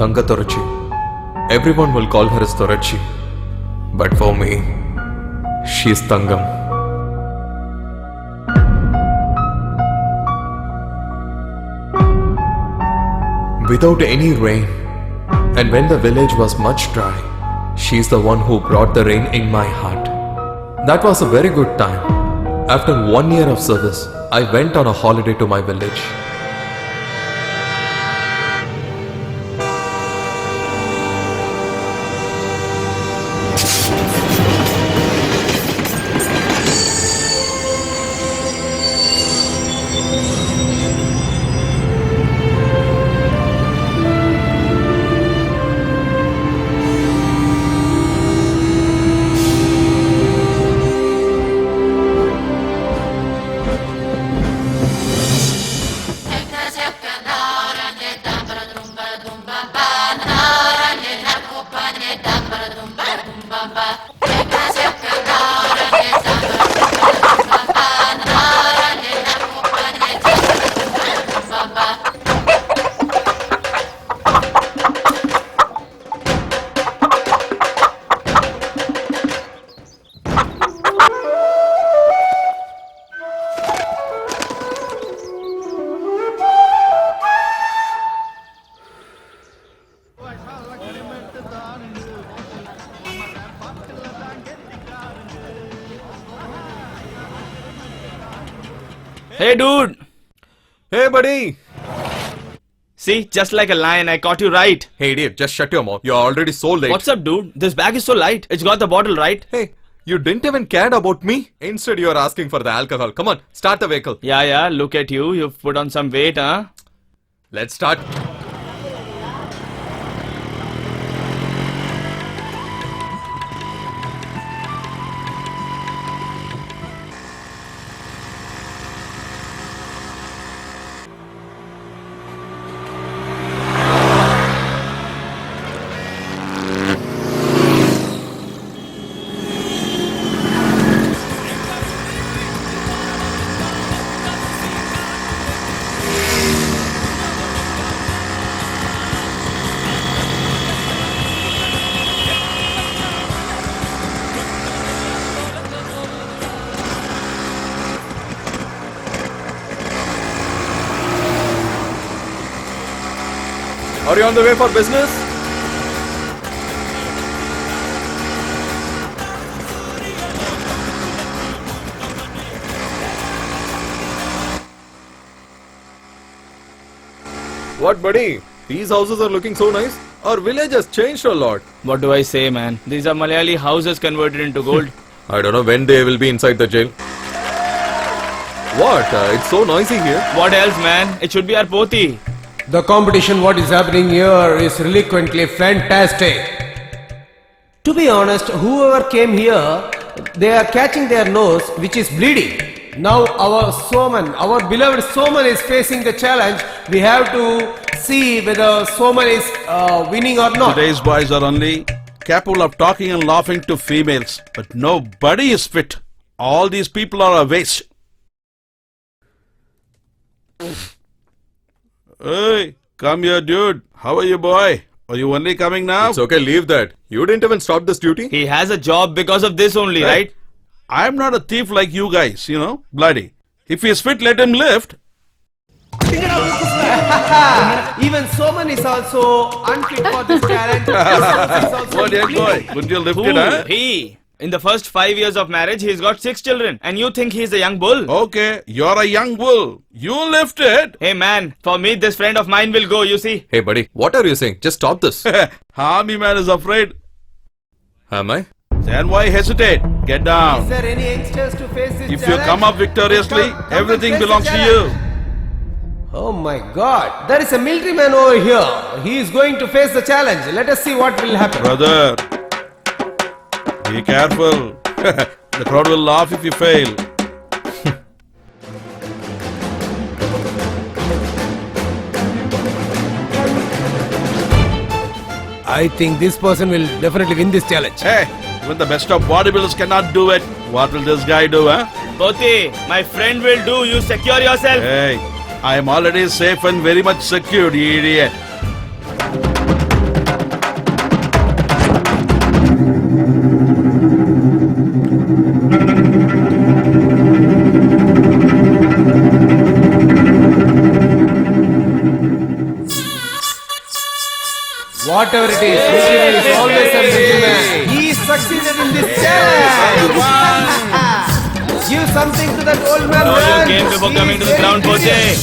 Tanga Torachi. Everyone will call her as Torachi. But for me, she's Tangam. Without any rain, and when the village was much dry, she's the one who brought the rain in my heart. That was a very good time. After 1 year of service, I went on a holiday to my village. Hey dude! Hey buddy! See, just like a lion, I caught you right. Hey idiot, just shut your mouth. You're already so late. What's up dude? This bag is so light. It's got the bottle, right? Hey, you didn't even care about me? Instead you're asking for the alcohol. Come on, start the vehicle. Yeah, look at you. You've put on some weight, huh? Let's start. Are you on the way for business? What buddy? These houses are looking so nice. Our village has changed a lot. What do I say, man? These are Malayali houses converted into gold. I don't know when they will be inside the jail. What? It's so noisy here. What else, man? It should be our poti. The competition what is happening here is reliquently fantastic. To be honest, whoever came here, they are catching their nose which is bleeding. Now our Soman, our beloved Soman is facing the challenge. We have to see whether Soman is winning or not. Today's boys are only capable of talking and laughing to females, but nobody is fit. All these people are a waste. Hey, come here, dude. How are you, boy? Are you only coming now? It's okay, leave that. You didn't even stop this duty? He has a job because of this only, right? I'm not a thief like you guys, you know, bloody. If he's fit, let him lift. Even Soman is also unfit for this challenge. What, young boy? Couldn't you lift Who? it, huh? He. In the first 5 years of marriage, he's got 6 children. And you think he's a young bull? Okay, you're a young bull. You lift it. Hey man, for me, this friend of mine will go, you see. Hey buddy, what are you saying? Just stop this. Army man is afraid. Am I? Then why hesitate? Get Is down. there any youngsters to face this If you challenge? come up victoriously, Come and everything face the belongs to challenge. you. Oh my God! There is a military man over here. He is going to face the challenge. Let us see what will happen. Brother, be careful. The crowd will laugh if you fail. I think this person will definitely win this challenge. Hey, even the best of bodybuilders cannot do it. What will this guy do, huh? Poti, my friend will do. You secure yourself. Hey, I am already safe and very much secured, you idiot. Whatever it is, military man is always a military man. He succeeded in this challenge. Give something to that old man. Know your man. game before He coming to is the very ground, brilliant.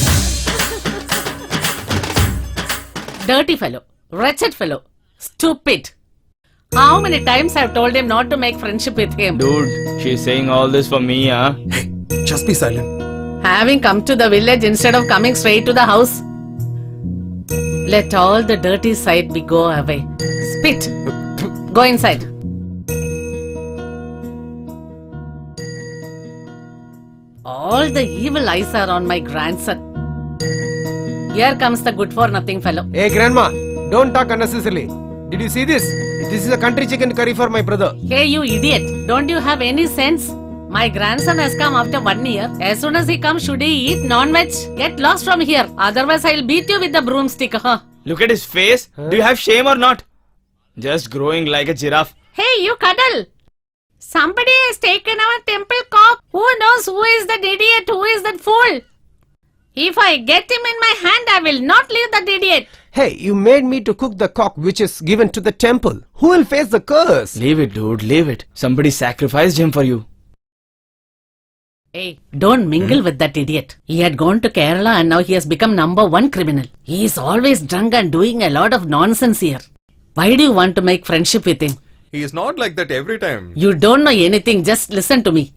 Poti. Dirty fellow, wretched fellow, stupid. How many times I've told him not to make friendship with him? Dude, she's saying all this for me, huh? Hey, just be silent. Having come to the village instead of coming straight to the house. Let all the dirty side be go away. Spit. Go inside. All the evil eyes are on my grandson. Here comes the good for nothing fellow. Hey grandma, don't talk unnecessarily. Did you see this? This is a country chicken curry for my brother. Hey you idiot, don't you have any sense? My grandson has come after 1 year. As soon as he comes, should he eat non-veg? Get lost from here. Otherwise, I'll beat you with the broomstick. Huh? Look at his face. Do you have shame or not? Just growing like a giraffe. Hey, you cuddle. Somebody has taken our temple cock. Who knows who is that idiot? Who is that fool? If I get him in my hand, I will not leave that idiot. Hey, you made me to cook the cock which is given to the temple. Who will face the curse? Leave it, dude. Leave it. Somebody sacrificed him for you. Hey, don't mingle with that idiot. He had gone to Kerala and now he has become #1 criminal. He is always drunk and doing a lot of nonsense here. Why do you want to make friendship with him? He is not like that every time. You don't know anything, just listen to me.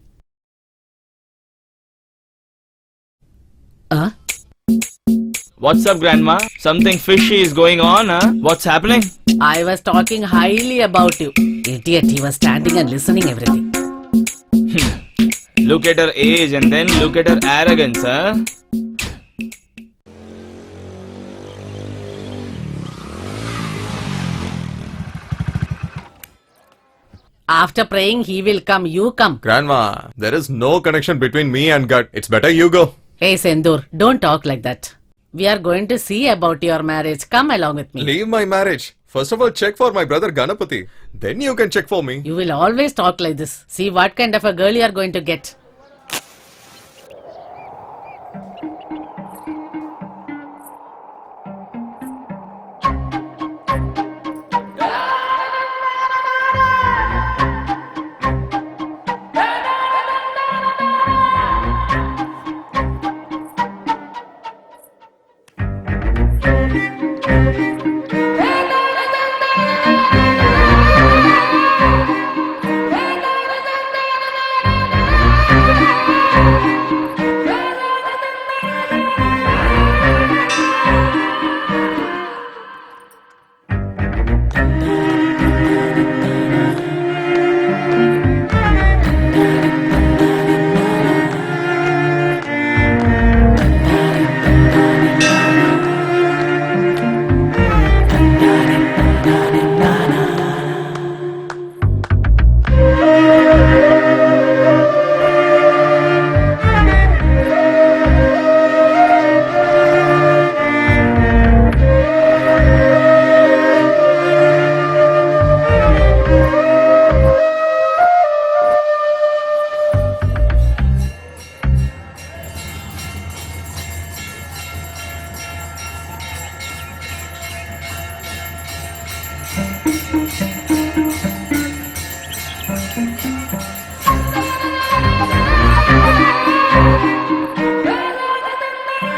What's up, Grandma? Something fishy is going on, huh? What's happening? I was talking highly about you. Idiot, he was standing and listening everything. Look at her age and then look at her arrogance, huh? After praying, he will come. You come. Grandma, there is no connection between me and God. It's better you go. Hey, Sendur, don't talk like that. We are going to see about your marriage. Come along with me. Leave my marriage. First of all, check for my brother Ganapati. Then you can check for me. You will always talk like this. See what kind of a girl you are going to get.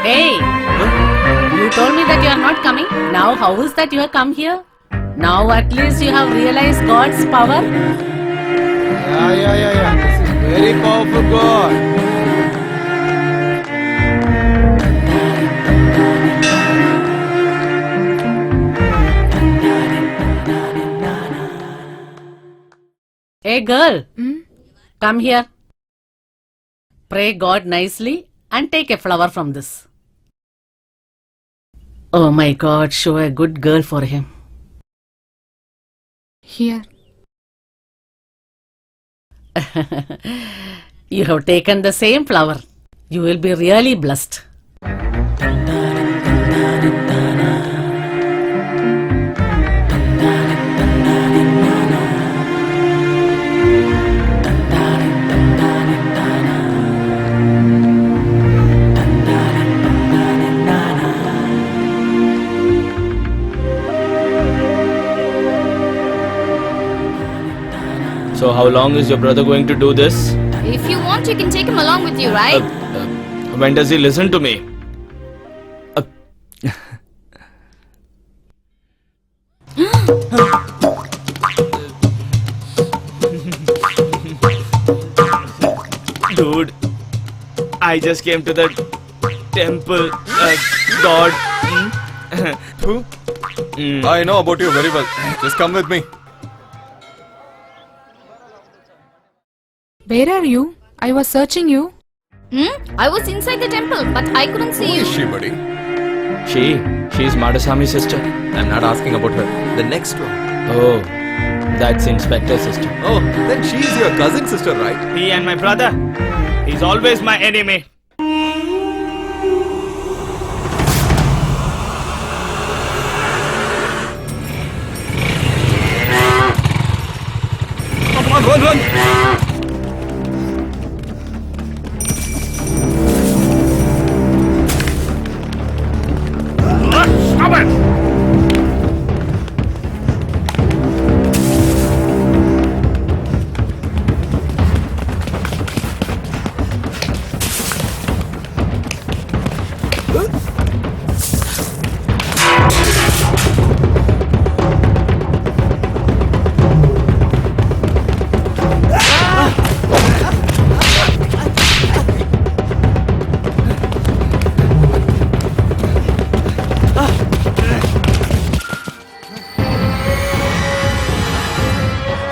Hey, you told me that you are not coming. Now how is that you have come here? Now at least you have realized God's power. Yeah. This is very powerful God. Hey girl, come here. Pray God nicely and take a flower from this. Oh my God, show a good girl for him. Here. You have taken the same flower. You will be really blessed. So how long is your brother going to do this? If you want, you can take him along with you, right? When does he listen to me? Dude, I just came to the temple. God. I know about you very well. Just come with me. Where are you? I was searching you. I was inside the temple, but I couldn't see Who you. is she, buddy? She's Madasami's sister. I'm not asking about her. The next one. Oh, that's Inspector's sister. Oh, then she's your cousin sister, right? He and my brother. He's always my enemy. Come on, run! Stop it!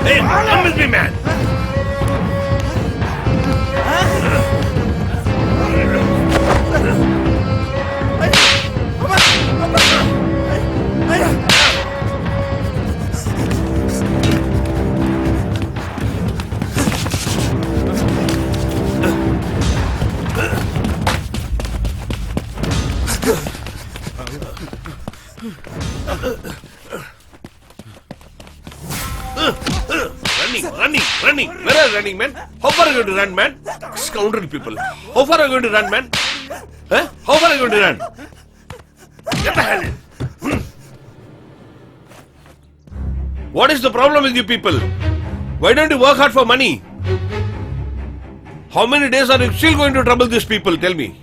Hey, come with me, man! Running. Where are you running, man? How far are you going to run, man? Scoundrel people. How far are you going to run, man? Huh? How far are you going to run? Get the hell in. What is the problem with you people? Why don't you work hard for money? How many days are you still going to trouble these people? Tell me.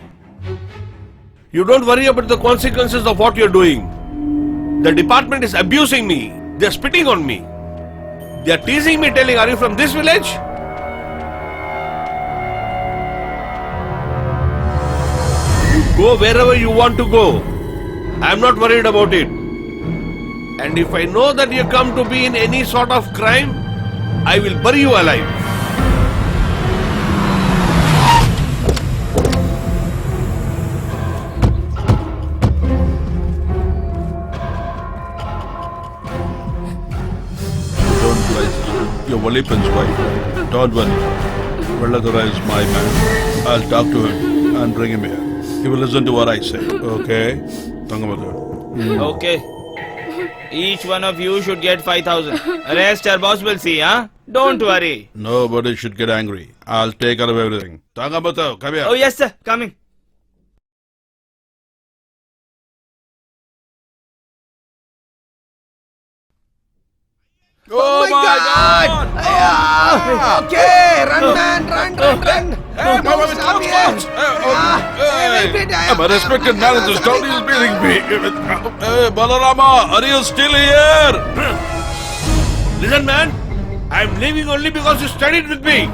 You don't worry about the consequences of what you're doing. The department is abusing me. They're spitting on me. They're teasing me, telling, are you from this village? Go wherever you want to go. I'm not worried about it. And if I know that you come to be in any sort of crime, I will bury you alive. Don't worry, sister. Your Vallippan's wife. Don't worry. Velladura is my man. I'll talk to him and bring him here. He will listen to what I say. Okay? Tangamadu. Okay. Each one of you should get 5,000. Rest our boss will see, huh? Don't worry. Nobody should get angry. I'll take care of everything. Tangamadu, come here. Oh, yes, sir. Coming. Oh my God! Okay, run, man, run. Hey, Don't stop here. I'm a respected manager. Stop is beating me. Hey, Balarama, are you still here? Listen, man, I'm leaving only because you studied with me.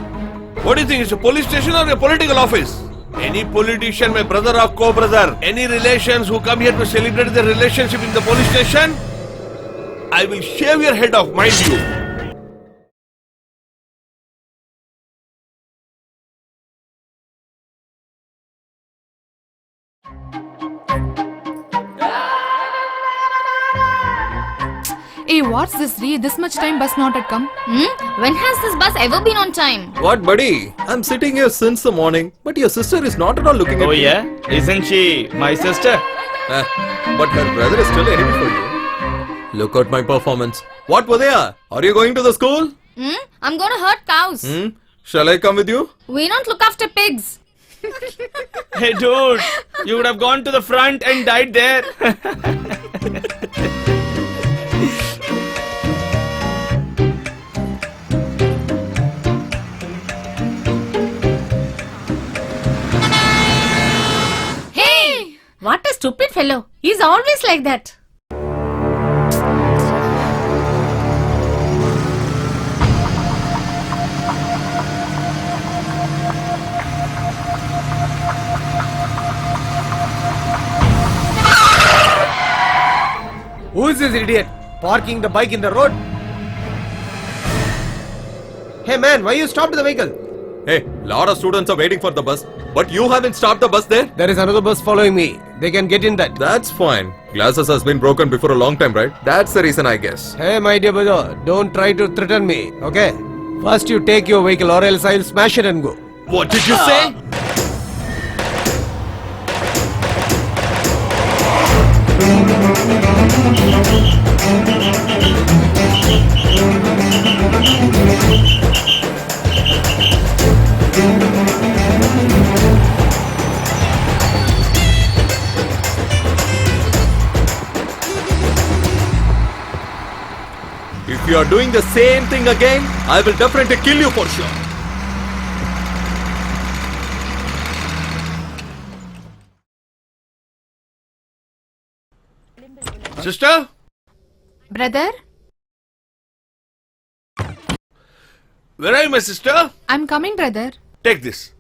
What do you think? It's a police station or a political office? Any politician, my brother or co-brother, any relations who come here to celebrate their relationship in the police station, I will shave your head off, mind you. Hey, what's this, Ree? This much time bus not at come? When has this bus ever been on time? What, buddy? I'm sitting here since the morning, but your sister is not at all looking at Oh me. yeah? Isn't she my sister? But her brother is still enemy for you. Look at my performance. What, Vadaya? Are you going to the school? I'm gonna hurt cows. Shall I come with you? We don't look after pigs. Hey dude, you would have gone to the front and died there. Hey! What a stupid fellow. He's always like that. Who is this idiot parking the bike in the road? Hey man, why you stopped the vehicle? Hey, lot of students are waiting for the bus, but you haven't stopped the bus there? There is another bus following me. They can get in that. That's fine. Glasses has been broken before a long time, right? That's the reason, I guess. Hey my dear brother, don't try to threaten me, okay? First you take your vehicle or else I'll smash it and go. What did you say? If you are doing the same thing again, I will definitely kill you for sure. Sister? Brother? Where are you, my sister? I'm coming, brother. Take this.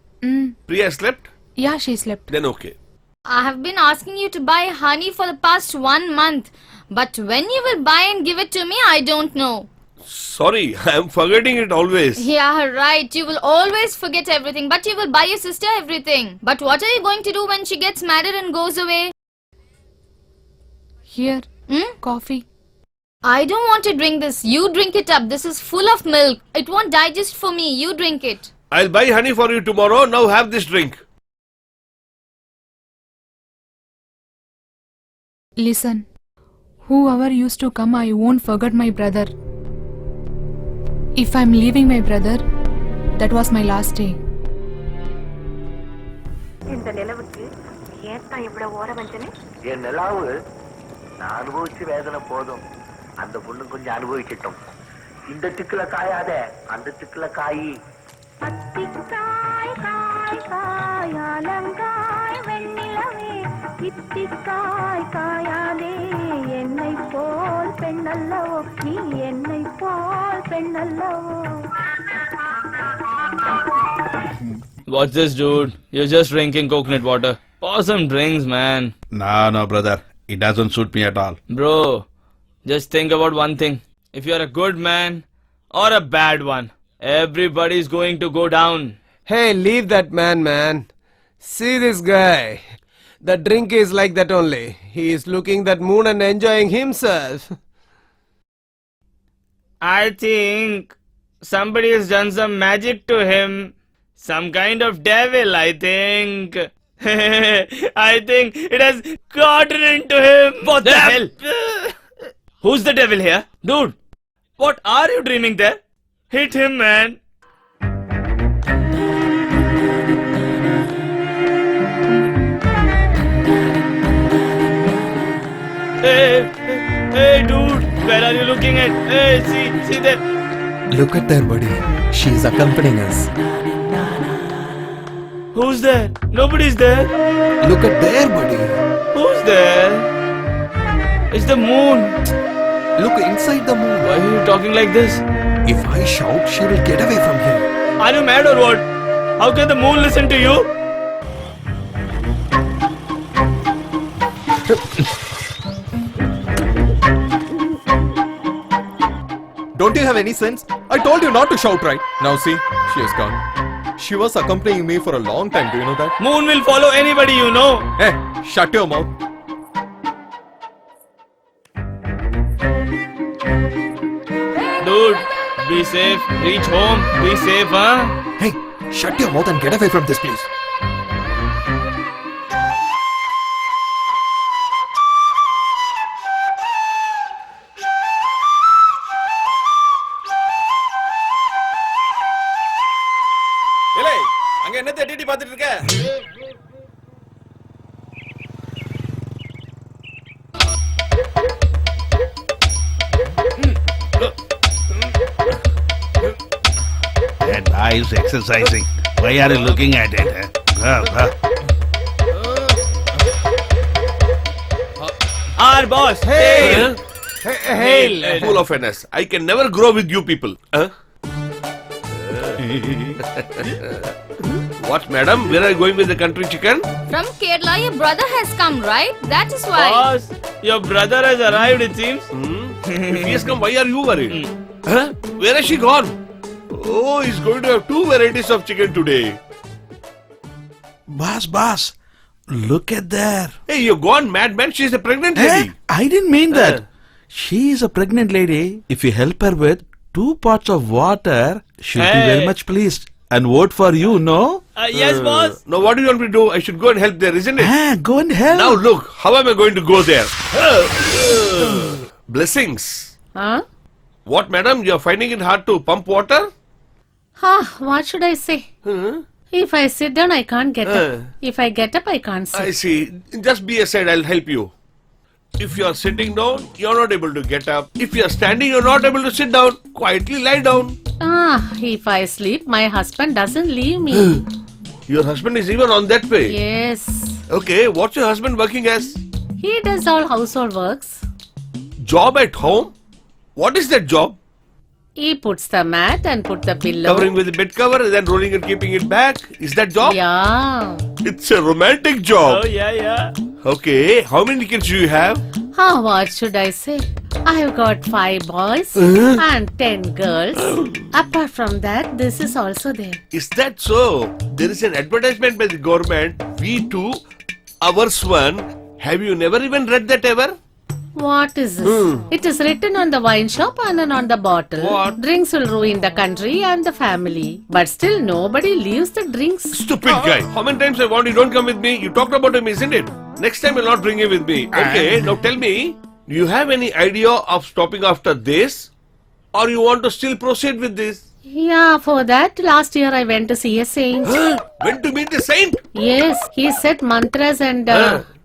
Priya slept? Yeah, she slept. Then okay. I have been asking you to buy honey for the past 1 month. But when you will buy and give it to me, I don't know. Sorry, I am forgetting it always. Yeah, right. You will always forget everything, but you will buy your sister everything. But what are you going to do when she gets married and goes away? Here, coffee. I don't want to drink this. You drink it up. This is full of milk. It won't digest for me. You drink it. I'll buy honey for you tomorrow. Now have this drink. Listen, whoever used to come, I won't forget my brother. If I'm leaving my brother, that was my last day. இந்த நிலவுக்கு ஏத்தான் இவ்வளவு ஓர வஞ்சனை? என் நிலாவு நான் அனுபவிச்சு வேதனை போதும். அந்த பொண்ணு கொஞ்சம் அனுபவிச்சிட்டோம். இந்த திக்குல காயாத அந்த திக்குல காயி. அத்திக்காய் காய் காய் அலங்காய் வெண்ணிலவே இத்திக்காய் காயாதே என்னை போல் பெண்ணல்லவோ நீ என்னை போல் பெண்ணல்லவோ. What's this, dude? You're just drinking coconut water. Pour some drinks, man. No, brother. It doesn't suit me at all. Bro, just think about one thing. If you're a good man or a bad one, everybody's going to go down. Hey, leave that man. See this guy. The drink is like that only. He is looking that moon and enjoying himself. I think somebody has done some magic to him. Some kind of devil, I think. I think it has gotten into him. What the hell? Who's the devil here? Dude, what are you dreaming there? Hit him, man. Hey, dude, where are you looking at? Hey, see there. Look at there, buddy. She's accompanying us. Who's there? Nobody's there. Look at there, buddy. Who's there? It's the moon. Look inside the moon. Why are you talking like this? If I shout, she will get away from here. Are you mad or what? How can the moon listen to you? Don't you have any sense? I told you not to shout, right? Now see, she has gone. She was accompanying me for a long time, do you know that? Moon will follow anybody you know. Hey, shut your mouth. Dude, be safe. Reach home. Be safe, huh? Hey, shut your mouth and get away from this place. அங்க என்ன தேடி பார்த்துட்டு இருக்க? That eye is exercising. Why are you looking at it? Our boss. Hail! Hail! Full of NS. I can never grow with you people. Huh? What, madam? Where are you going with the country chicken? From Kerala, your brother has come, right? That is why. Boss, your brother has arrived, it seems. If he has come, why are you worried? Huh? Where has she gone? Oh, he's going to have 2 varieties of chicken today. Boss, look at there. Hey, you've gone mad, man. She's a pregnant lady. I didn't mean that. She is a pregnant lady. If you help her with 2 pots of water, she'll be Hey. very much pleased and vote for you, no? Yes, boss. Now, what do you want me to do? I should go and help there, isn't it? Go and help. Now, look. How am I going to go there? Blessings. Huh? What, madam? You're finding it hard to pump water? What should I say? If I sit down, I can't get up. If I get up, I can't sit. I see. Just be aside. I'll help you. If you're sitting down, you're not able to get up. If you're standing, you're not able to sit down. Quietly lie down. If I sleep, my husband doesn't leave me. Your husband is even on that way. Yes. Okay, what's your husband working as? He does all household works. Job at home? What is that job? He puts the mat and put the pillow. Covering with the bed cover and then rolling and keeping it back. Is that job? Yeah. It's a romantic job. Oh, yeah. Okay, how many kids do you have? What should I say? I've got 5 boys and 10 girls. Apart from that, this is also there. Is that so? There is an advertisement by the government. V2, ours one. Have you never even read that ever? What is this? It is written on the wine shop and on the bottle. What? Drinks will ruin the country and the family. But still nobody leaves the drinks. Stupid guy. How many times I want you don't come with me? You talked about him, isn't it? Next time I'll not bring him with me. Okay, now tell me, do you have any idea of stopping after this? Or you want to still proceed with this? Yeah, for that, last year I went to see a saint. Went to meet the saint? Yes, he said mantras and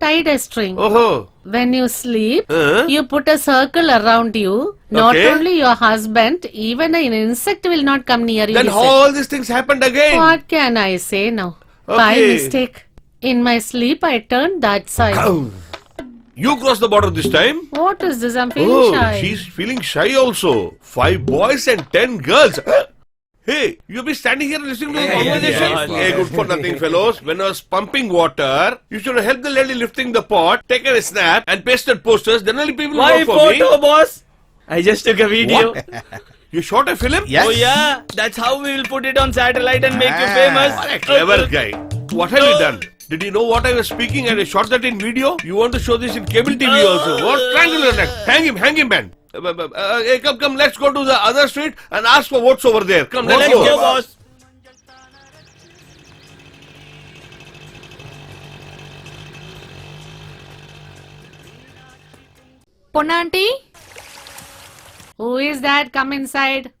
tied a string. Oh, When you sleep, Huh? you put a circle around you. Not Okay. only your husband, even an insect will not come near you. then he how said. all these things happened again? What can I say now? By Okay. mistake. In my sleep, I turned that side. You crossed the border this time? What is this? I'm feeling shy. She's feeling shy also. 5 boys and 10 girls. Hey, you'll be standing here listening to the conversation? yeah. Hey, good for nothing, fellows. When I was pumping water, you should have helped the lady lifting the pot, taken a snap, and pasted posters. Then only people My will vote for me. photo, boss. I just took a video. What? You shot a film? Yes. Oh, yeah. That's how we will put it on satellite and make you famous. What a clever guy. What have you done? Did you know what I was speaking and I shot that in video? You want to show this in cable TV also? What triangular neck? Hang him, man. Hey, come, let's go to the other street and ask for votes over there. Come, let's Let's go, boss. Ponanti? Who is that? Come inside.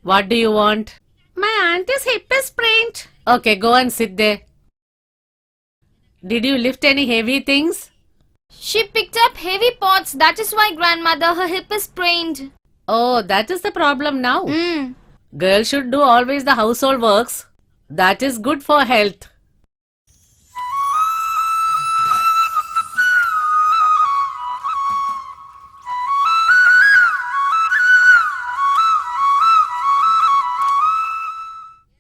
What do you want? My auntie's hip is sprained. Okay, go and sit there. Did you lift any heavy things? She picked up heavy pots. That is why grandmother, her hip is sprained. Oh, that is the problem now. Mm. Girls should do always the household works. That is good for health.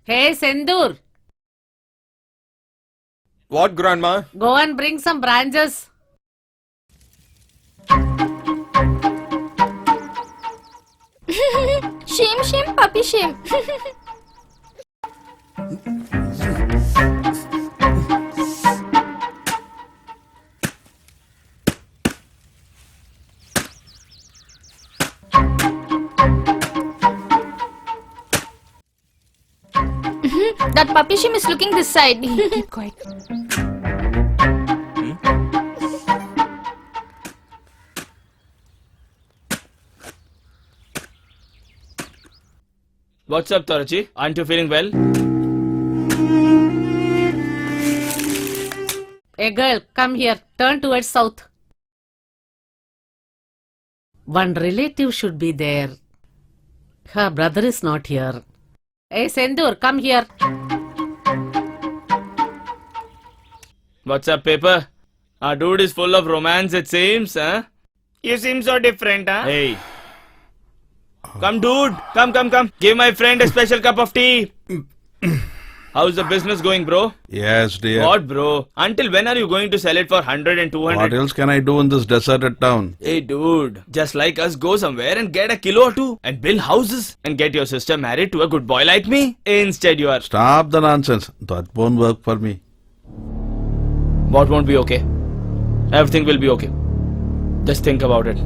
Hey, Sendur, What, Grandma? go and bring some branches. Shame, puppy, shame. That puppy shim is looking this side. Keep quiet. What's up, Tarachi? Aren't you feeling well? A girl, come here. Turn towards south. One relative should be there. Her brother is not here. Hey, Sendur, come here. What's up, paper? Our dude is full of romance, it seems, huh? You seem so different, huh? Hey. Come, dude. Come. Give my friend a special cup of tea. How's the business going, bro? Yes, dear. What, bro? Until when are you going to sell it for 100 and 200? What else can I do in this deserted town? Hey, dude. Just like us, go somewhere and get a kilo or two and build houses and get your sister married to a good boy like me. Instead, you are... Stop the nonsense. That won't work for me. What won't be okay? Everything will be okay. Just think about it.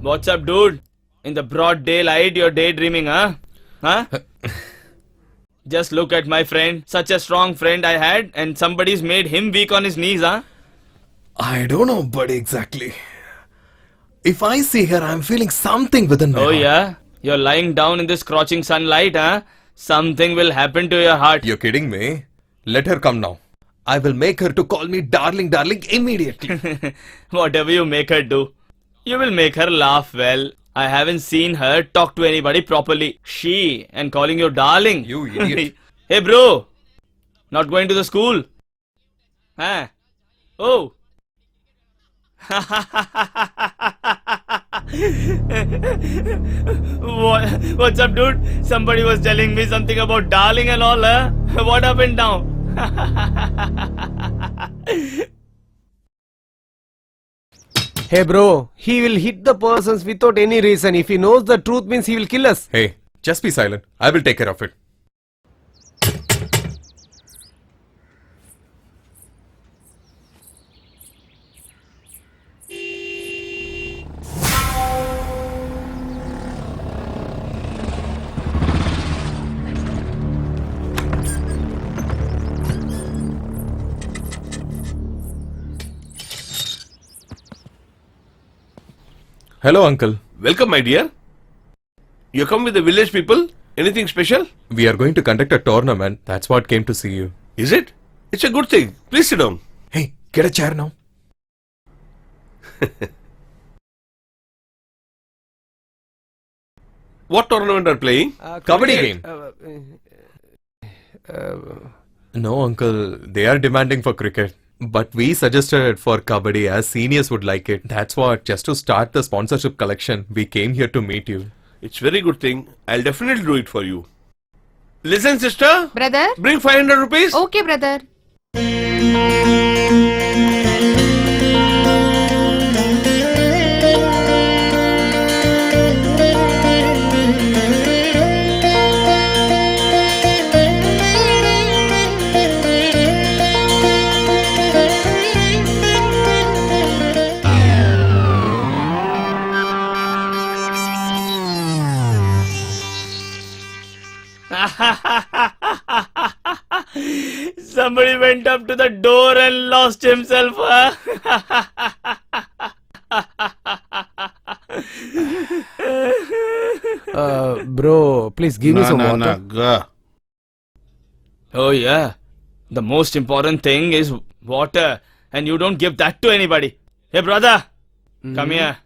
What's up, dude? In the broad daylight, you're daydreaming, huh? Huh? Just look at my friend. Such a strong friend I had, and somebody's made him weak on his knees, huh? I don't know, buddy, exactly. If I see her, I'm feeling something within my Oh, heart. yeah? You're lying down in this scorching sunlight, huh? Something will happen to your heart. You're kidding me? Let her come now. I will make her to call me darling immediately. Whatever you make her do, you will make her laugh well. I haven't seen her talk to anybody properly. She and calling you darling. You idiot. Hey, bro. Not going to the school? Huh? Oh. What's up, dude? Somebody was telling me something about darling and all, huh? What happened now? Hey bro, he will hit the persons without any reason. If he knows the truth means he will kill us. Hey, just be silent. I will take care of it. Hello, uncle. Welcome, my dear. You come with the village people? Anything special? We are going to conduct a tournament. That's what came to see you. Is it? It's a good thing. Please sit down. Hey, get a chair now. What tournament are playing? Kabaddi game. No, uncle. They are demanding for cricket. But we suggested it for Kabaddi as seniors would like it. That's what, just to start the sponsorship collection, we came here to meet you. It's very good thing. I'll definitely do it for you. Listen, sister. Brother? Bring 500 rupees. Okay, brother. Somebody went up to the door and lost himself, huh? Bro, please give me some water. Go. Oh, yeah. The most important thing is water, and you don't give that to anybody. Hey, brother, come here.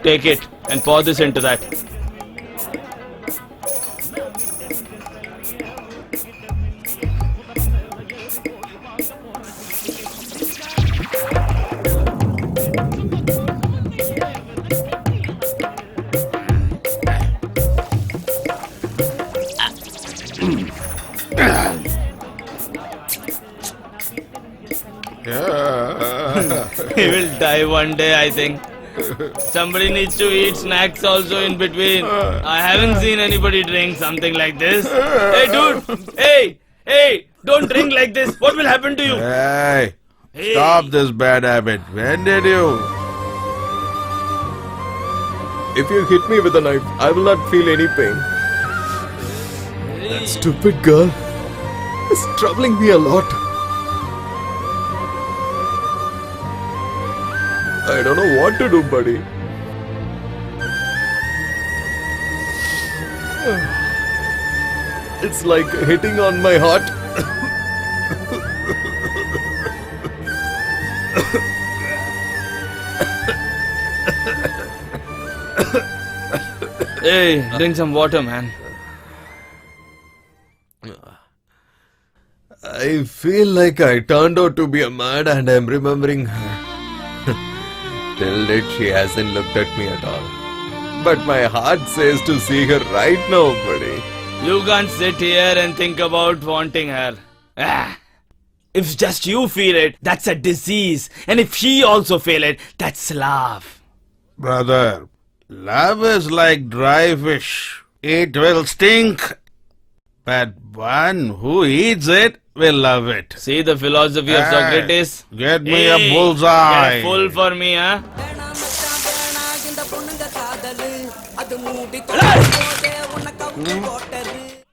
Take it and pour this into that. He will die one day, I think. Somebody needs to eat snacks also in between. I haven't seen anybody drink something like this. Hey, dude! Hey! Don't drink like this. What will happen to you? Hey, Hey. stop this bad habit. When did you? If you hit me with a knife, I will not feel any pain. That stupid girl is troubling me a lot. I don't know what to do, buddy. It's like hitting on my heart. Hey, drink some water, man. I feel like I turned out to be a mad and I'm remembering her. Till date she hasn't looked at me at all. But my heart says to see her right now, buddy. You can't sit here and think about wanting her. If just you feel it, that's a disease. And if she also feel it, that's love. Brother, love is like dry fish. It will stink. But one who eats it will love it. See the philosophy of Hey, Socrates? get me a Hey, bullseye. Get full for me, huh?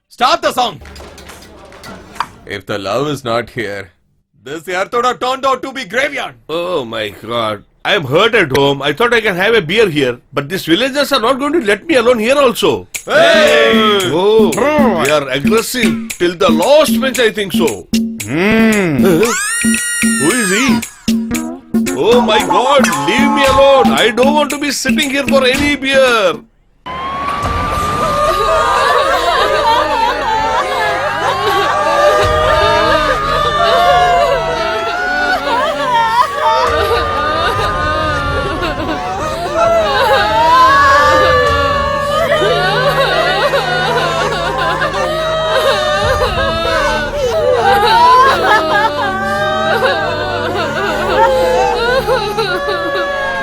Stop the song! If the love is not here, this earth would have turned out to be graveyard. Oh my god. I am hurt at home. I thought I can have a beer here. But these villagers are not going to let me alone here also. Hey! Oh, they are aggressive. Till the last bench, I think so. Who is he? Oh my god, leave me alone. I don't want to be sitting here for any beer.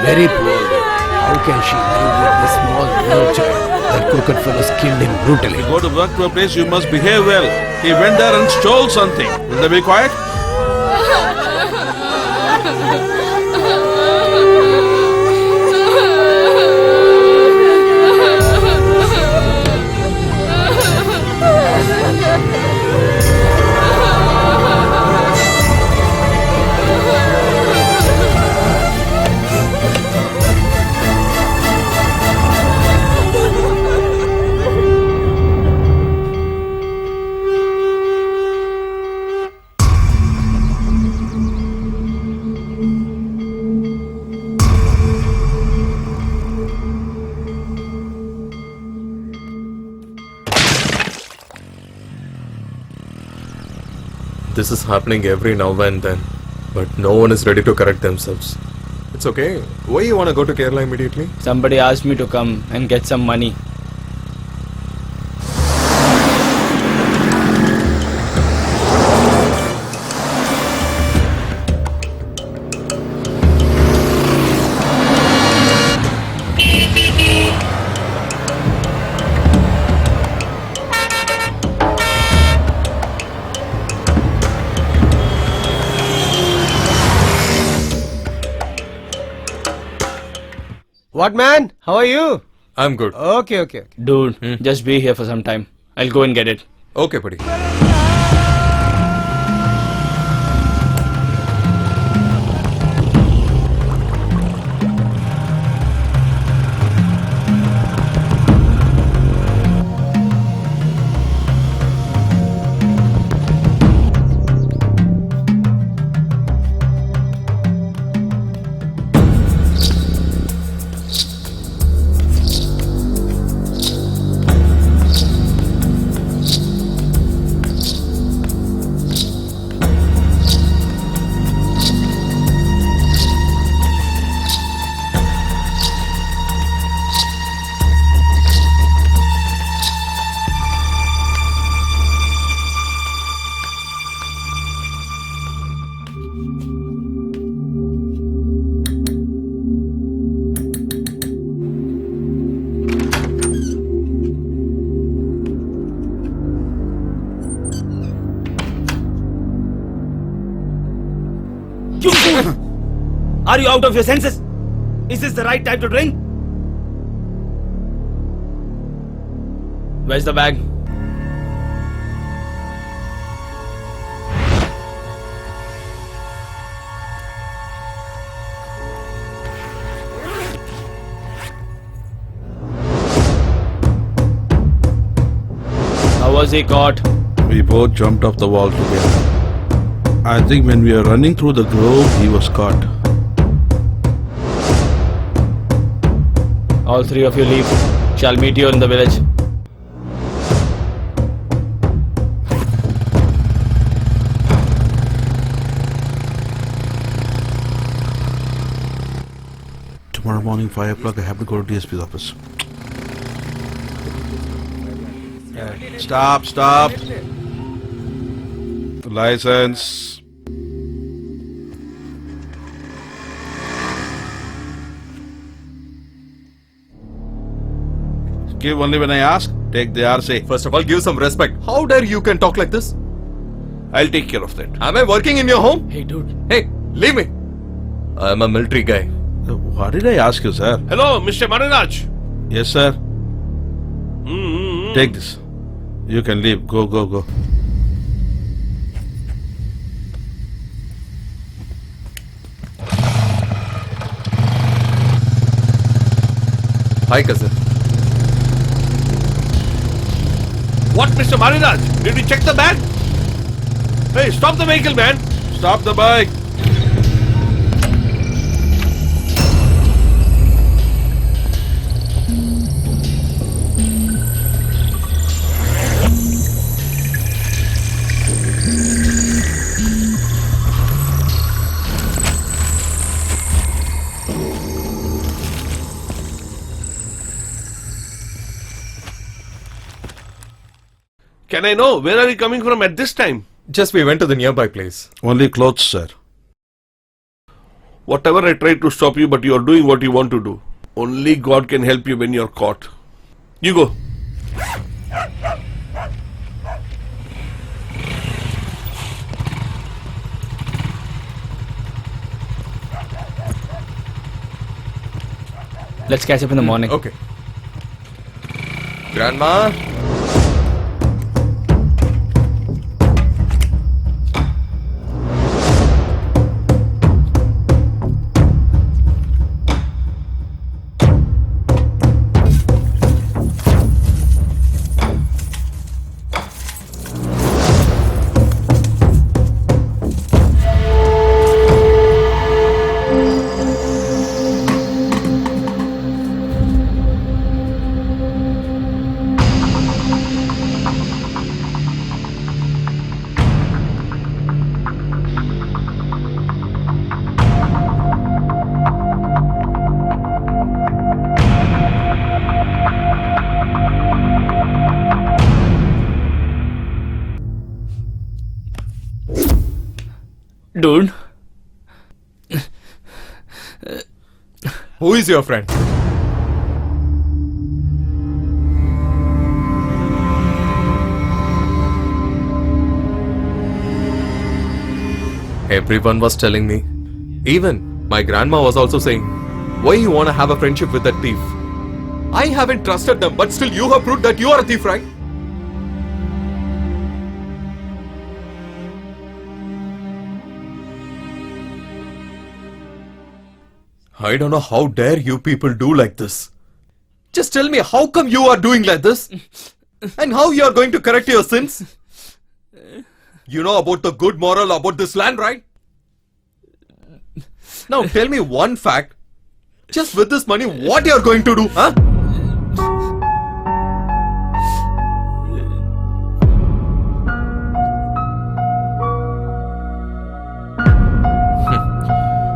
Very poor. How can she live with this small girl child? That crooked fellow skinned him brutally. Go to work to a place, you must behave well. He went there and stole something. Will they be quiet? This is happening every now and then, but no one is ready to correct themselves. It's okay. Why you want to go to Kerala immediately? Somebody asked me to come and get some money. What, man? How are you? I'm good. Okay. Dude, just be here for some time. I'll go and get it. Okay, buddy. You fool! Are you out of your senses? Is this the right time to drink? Where's the bag? How was he caught? We both jumped off the wall together. I think when we were running through the grove, he was caught. All three of you leave. Shall meet you in the village. Tomorrow morning, 5 o'clock, I have to go to DSP's office. Stop. License. Give only when I ask. Take the RC. First of all, give some respect. How dare you can talk like this? I'll take care of that. Am I working in your home? Hey, dude. Hey, leave me. I'm a military guy. What did I ask you, sir? Hello, Mr. Marinaj. Yes, sir. Take this. You can leave. Go. Hi, cousin. What, Mr. Marinaj? Did you check the bag? Hey, stop the vehicle, man. Stop the bike. Can I know where are you coming from at this time? Just we went to the nearby place. Only clothes, sir. Whatever I tried to stop you, but you are doing what you want to do. Only God can help you when you are caught. You go. Let's catch up in the morning. Okay. Grandma? Dude. Who is your friend? Everyone was telling me. Even my grandma was also saying, why you want to have a friendship with that thief? I haven't trusted them, but still you have proved that you are a thief, right? I don't know how dare you people do like this. Just tell me how come you are doing like this? And how you are going to correct your sins? You know about the good moral about this land, right? Now tell me one fact. Just with this money, what you are going to do, huh?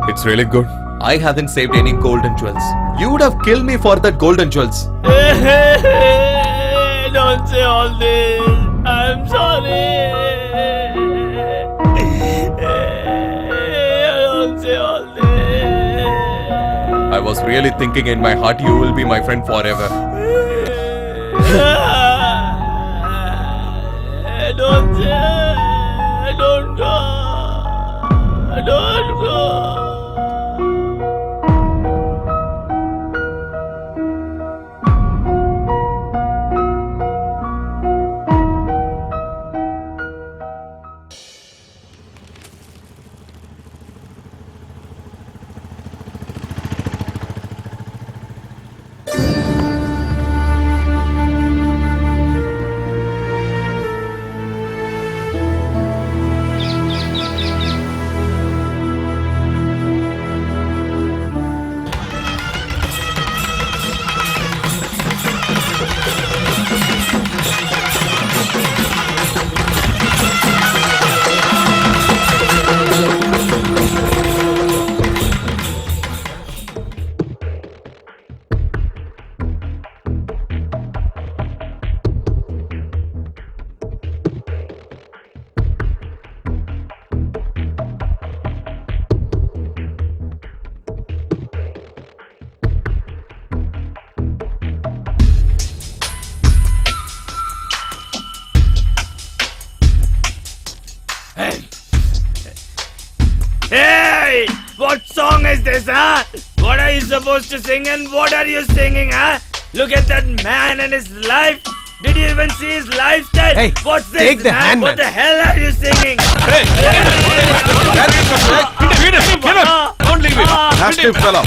It's really good. I haven't saved any golden jewels. You would have killed me for that golden jewels. Don't say all this. I'm sorry. Don't say all this. I was really thinking in my heart you will be my friend forever. Don't say. Don't go. Don't go. Hey! What song is this, huh? What are you supposed to sing and what are you singing, huh? Look at that man and his life. Did you even see his lifestyle? Hey, what's this, take the man? hand, What man. the hell are you singing? Don't leave him. Nasty fellow.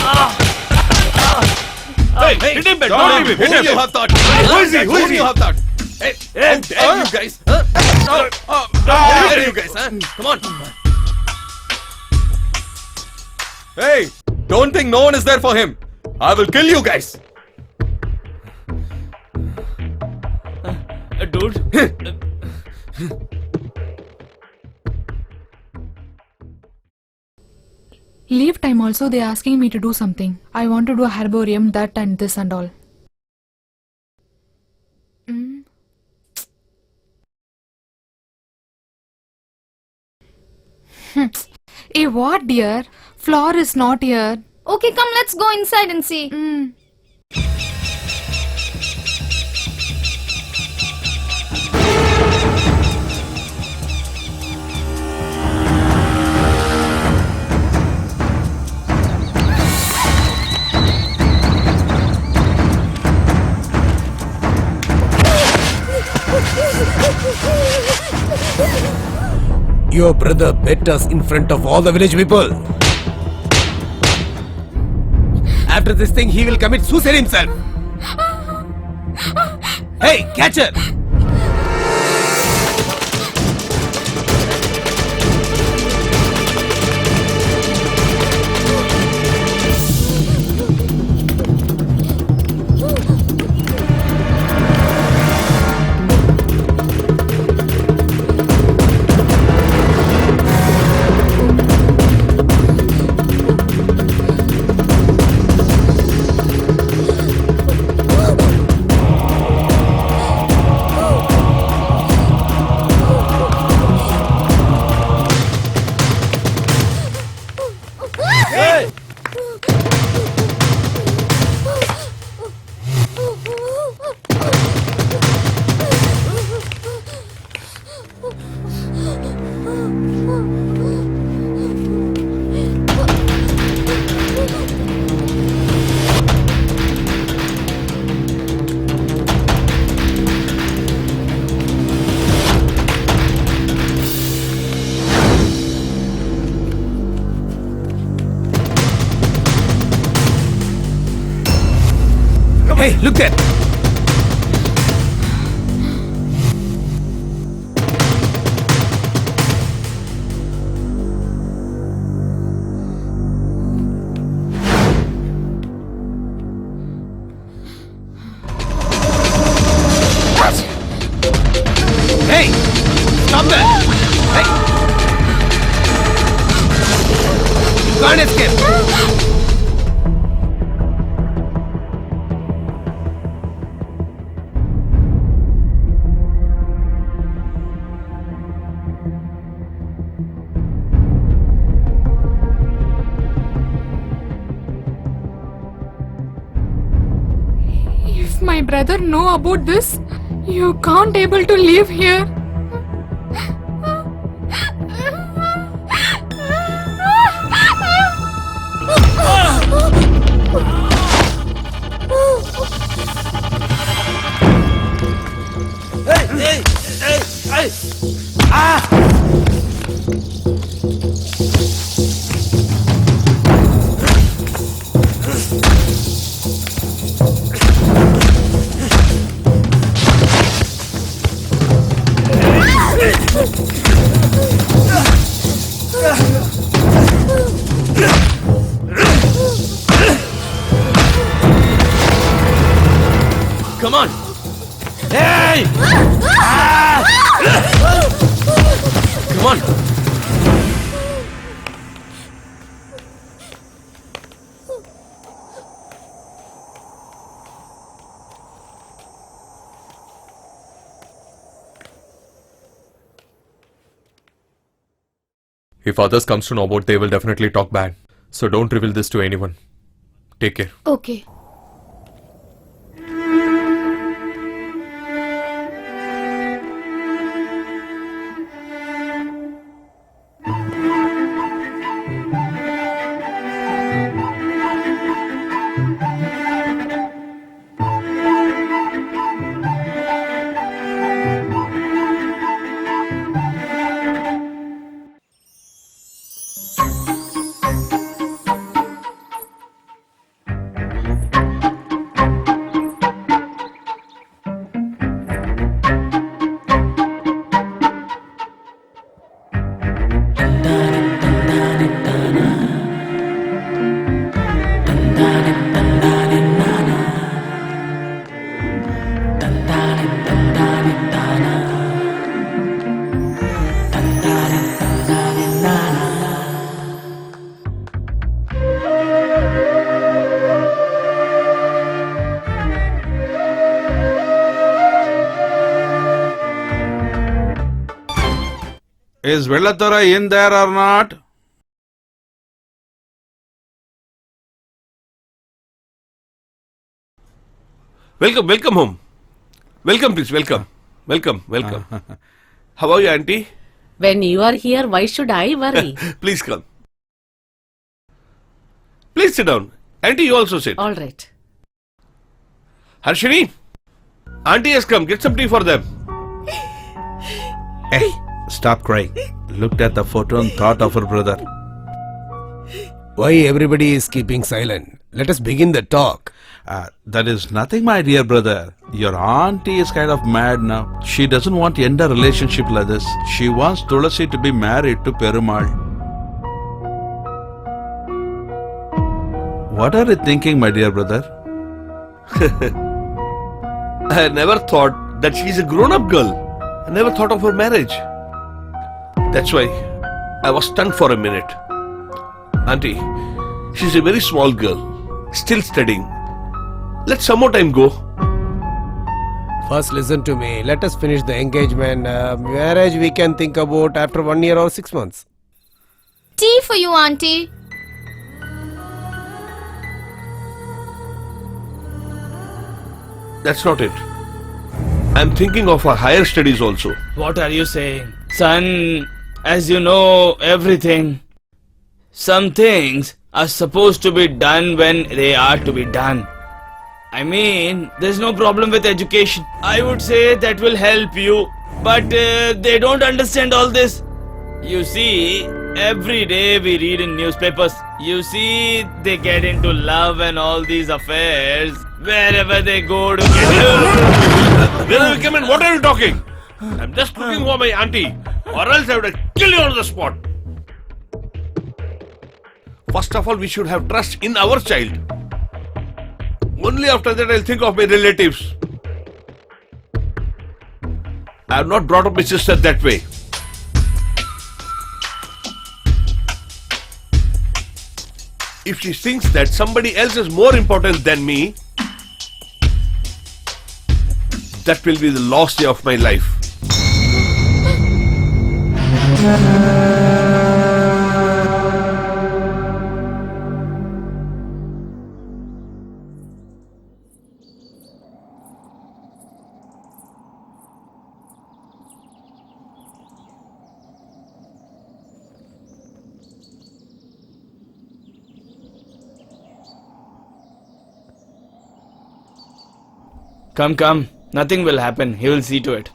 Hey, hit him, man. Don't leave him. Hit him. you have thought? Who is he? Who is Who he? you have thought? Hey, how dare you guys? Huh? How dare you guys? Huh? Come on. Hey, don't think no one is there for him. I will kill you guys. Dude. Leave time also they asking me to do something. I want to do a herbarium, that and this and all. Mm. Hey, what dear? Floor is not here. Okay, come, let's go inside and see. Mm. Your brother bet us in front of all the village people. After this thing, he will commit suicide himself. Hey, catch her! Hey, look there! Hey! Stop there! Hey! You can't escape! If my brother know about this, you can't able to live here. Come on. Hey! Come on. If others comes to know about, they will definitely talk bad. So don't reveal this to anyone. Take care. Okay. Is Vellathora in there or not? Welcome home. Welcome, please, welcome. Welcome. How are you, auntie? When you are here, why should I worry? Please come. Please sit down. Auntie, you also sit. All right. Harshini, auntie has come. Get some tea for them. Hey, stop crying. Looked at the photo and thought of her brother. Why everybody is keeping silent? Let us begin the talk. That is nothing, my dear brother. Your auntie is kind of mad now. She doesn't want to end a relationship like this. She wants Tulasi to be married to Perumal. What are you thinking, my dear brother? I never thought that she's a grown-up girl. I never thought of her marriage. That's why I was stunned for a minute. Auntie, she's a very small girl, still studying. Let some more time go. First listen to me. Let us finish the engagement. Marriage we can think about after 1 year or 6 months. Tea for you, auntie. That's not it. I'm thinking of her higher studies also. What are you saying? Son, as you know everything, some things are supposed to be done when they are to be done. I mean, there's no problem with education. I would say that will help you. But they don't understand all this. You see, every day we read in newspapers. You see, they get into love and all these affairs. Wherever they go to get... Where have you come in? What are you talking? I'm just looking for my auntie. Or else I would have killed you on the spot. First of all, we should have trust in our child. Only after that I'll think of my relatives. I have not brought up my sister that way. If she thinks that somebody else is more important than me, that will be the last day of my life. Come. Nothing will happen. He will see to it.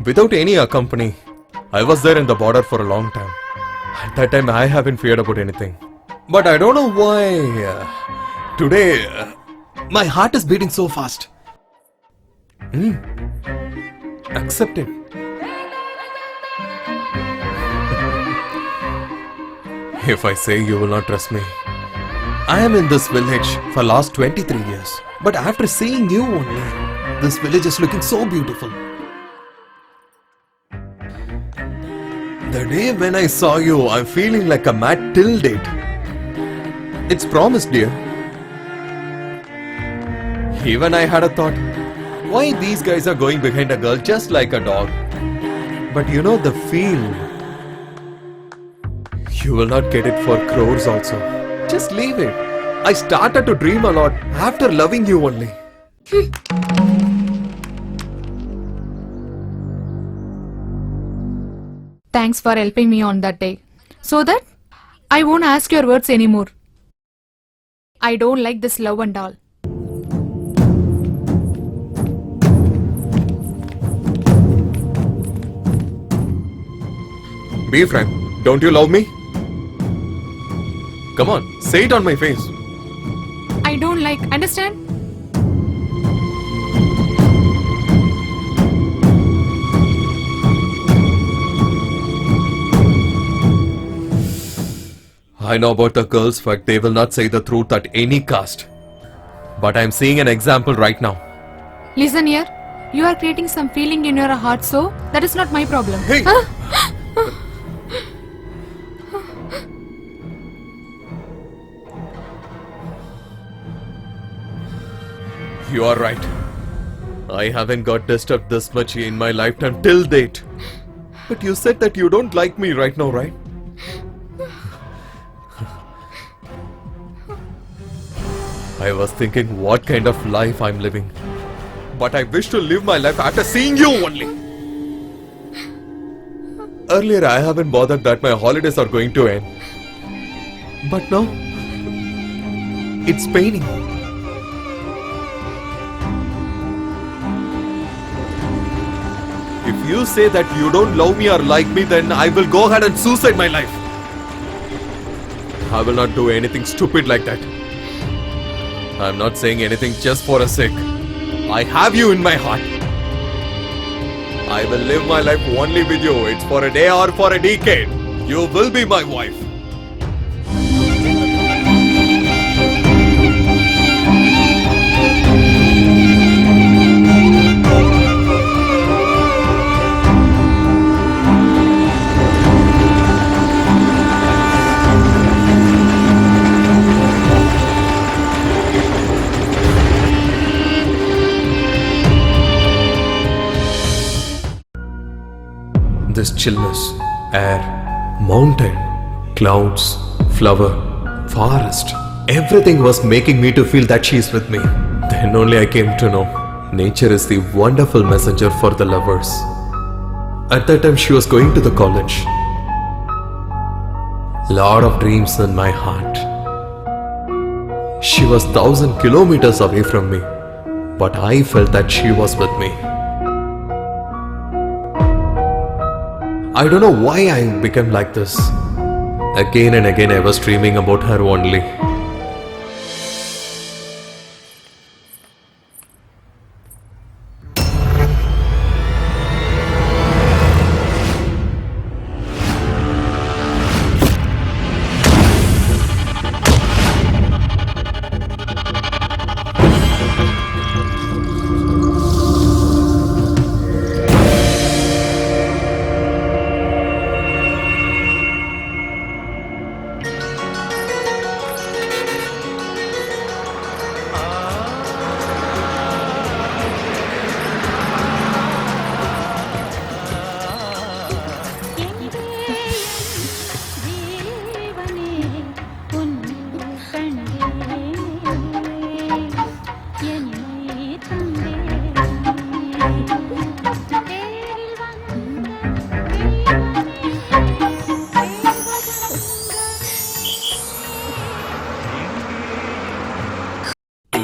Without any accompany, I was there in the border for a long time. At that time, I haven't feared about anything. But I don't know why today my heart is beating so fast. Accept it. If I say, you will not trust me. I am in this village for last 23 years. But after seeing you only, this village is looking so beautiful. The day when I saw you, I'm feeling like a mad till date. It's promised, dear. Even I had a thought, why these guys are going behind a girl just like a dog? But you know the feel. You will not get it for crores also. Just leave it. I started to dream a lot after loving you only. Thanks for helping me on that day. So that I won't ask your words anymore. I don't like this love and all. Be frank. Don't you love me? Come on, say it on my face. I don't like, understand? I know about the girls, but they will not say the truth at any cost. But I'm seeing an example right now. Listen here. You are creating some feeling in your heart, so that is not my problem. Hey! You are right. I haven't got disturbed this much in my lifetime till date. But you said that you don't like me right now, right? I was thinking what kind of life I'm living. But I wish to live my life after seeing you only. Earlier, I haven't bothered that my holidays are going to end. But now, it's paining. If you say that you don't love me or like me, then I will go ahead and suicide my life. I will not do anything stupid like that. I'm not saying anything just for a sake. I have you in my heart. I will live my life only with you. It's for a day or for a decade. You will be my wife. This chillness, air, mountain, clouds, flower, forest, everything was making me to feel that she is with me. Then only I came to know nature is the wonderful messenger for the lovers. At that time she was going to the college. Lot of dreams in my heart. She was 1,000 kilometers away from me, but I felt that she was with me. I don't know why I became like this. Again and again I was dreaming about her only.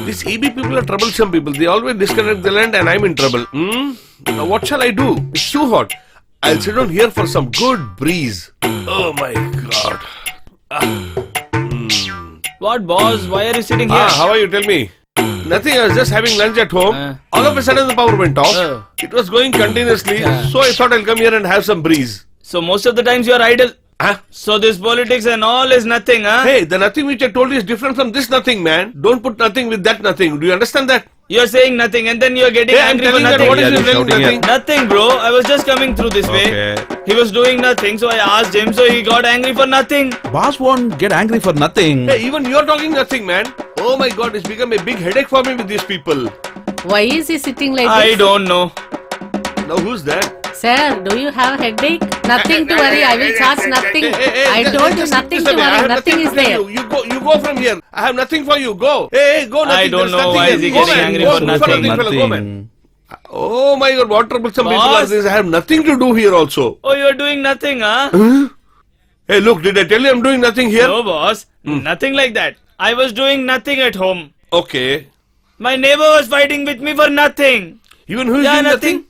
These EB people are troublesome people. They always disconnect the land and I'm in trouble. Now what shall I do? It's too hot. I'll sit down here for some good breeze. Oh my god. What, boss? Why are you sitting here? How are you? Tell me. Nothing. I was just having lunch at home. All of a sudden the power went off. It was going continuously. So I thought I'll come here and have some breeze. So most of the times you are idle. Huh? So this politics and all is nothing, huh? Hey, the nothing which I told you is different from this nothing, man. Don't put nothing with that nothing. Do you understand that? You're saying nothing and then you're getting Hey, I'm angry for telling that nothing. what is Yeah, you telling shouting nothing? Nothing, bro. I was just coming through this way. He was doing nothing, so I asked him, so he got angry for nothing. Boss won't get angry for nothing. Hey, even you're talking nothing, man. Oh my god, it's become a big headache for me with these people. Why is he sitting like I this? don't know. Now who's that? Sir, do you have headache? Nothing to worry, I will charge nothing. I told you nothing to worry, nothing is there. You go from here. I have nothing for you. Go. Hey, go. Nothing. I don't There's know nothing why here. is he Go, getting man. angry Go, for look nothing. fella, go, man. Oh my god, what troublesome people are Boss. these? I have nothing to do here also. Oh, you're doing nothing, huh? Hey, look, did I tell you I'm doing nothing here? No, boss. Nothing like that. I was doing nothing at home. Okay. My neighbor was fighting with me for nothing. Even who is Yeah, doing nothing. nothing?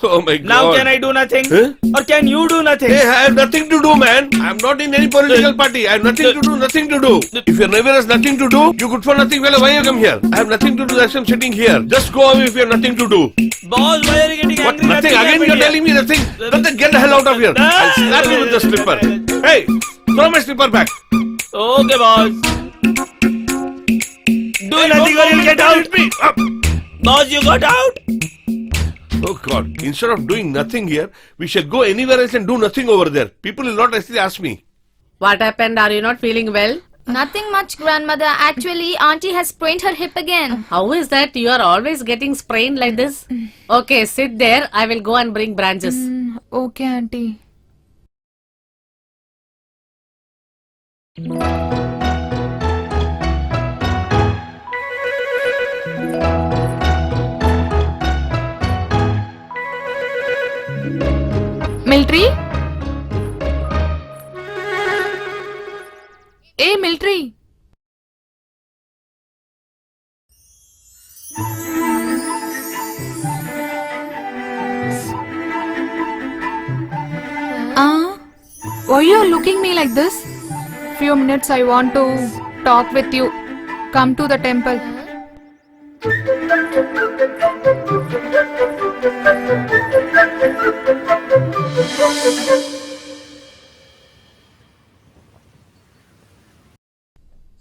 Oh my god. Now can I do nothing? Huh? Or can you do nothing? Hey, I have nothing to do, man. I'm not in any political party. I have nothing to do, nothing to do. If your neighbor has nothing to do, you good for nothing, fella. Why you come here? I have nothing to do, that's why I'm sitting here. Just go away if you have nothing to do. Boss, why are you getting What? angry? Nothing? Again you're happened telling me nothing? Nothing. Get the hell out of here. I'll slap you with the slipper. Hey, throw my slipper back. here. Okay, boss. Do nothing or you'll get out. Me. Up. Boss, you got out. Oh God, instead of doing nothing here, we should go anywhere else and do nothing over there. People will not actually ask me. What happened? Are you not feeling well? Nothing much, grandmother. Actually, auntie has sprained her hip again. How is that? You are always getting sprained like this. Okay, sit there. I will go and bring branches. Okay, auntie. Military? Hey, military. Why you are looking me like this? Few minutes I want to talk with you. Come to the temple.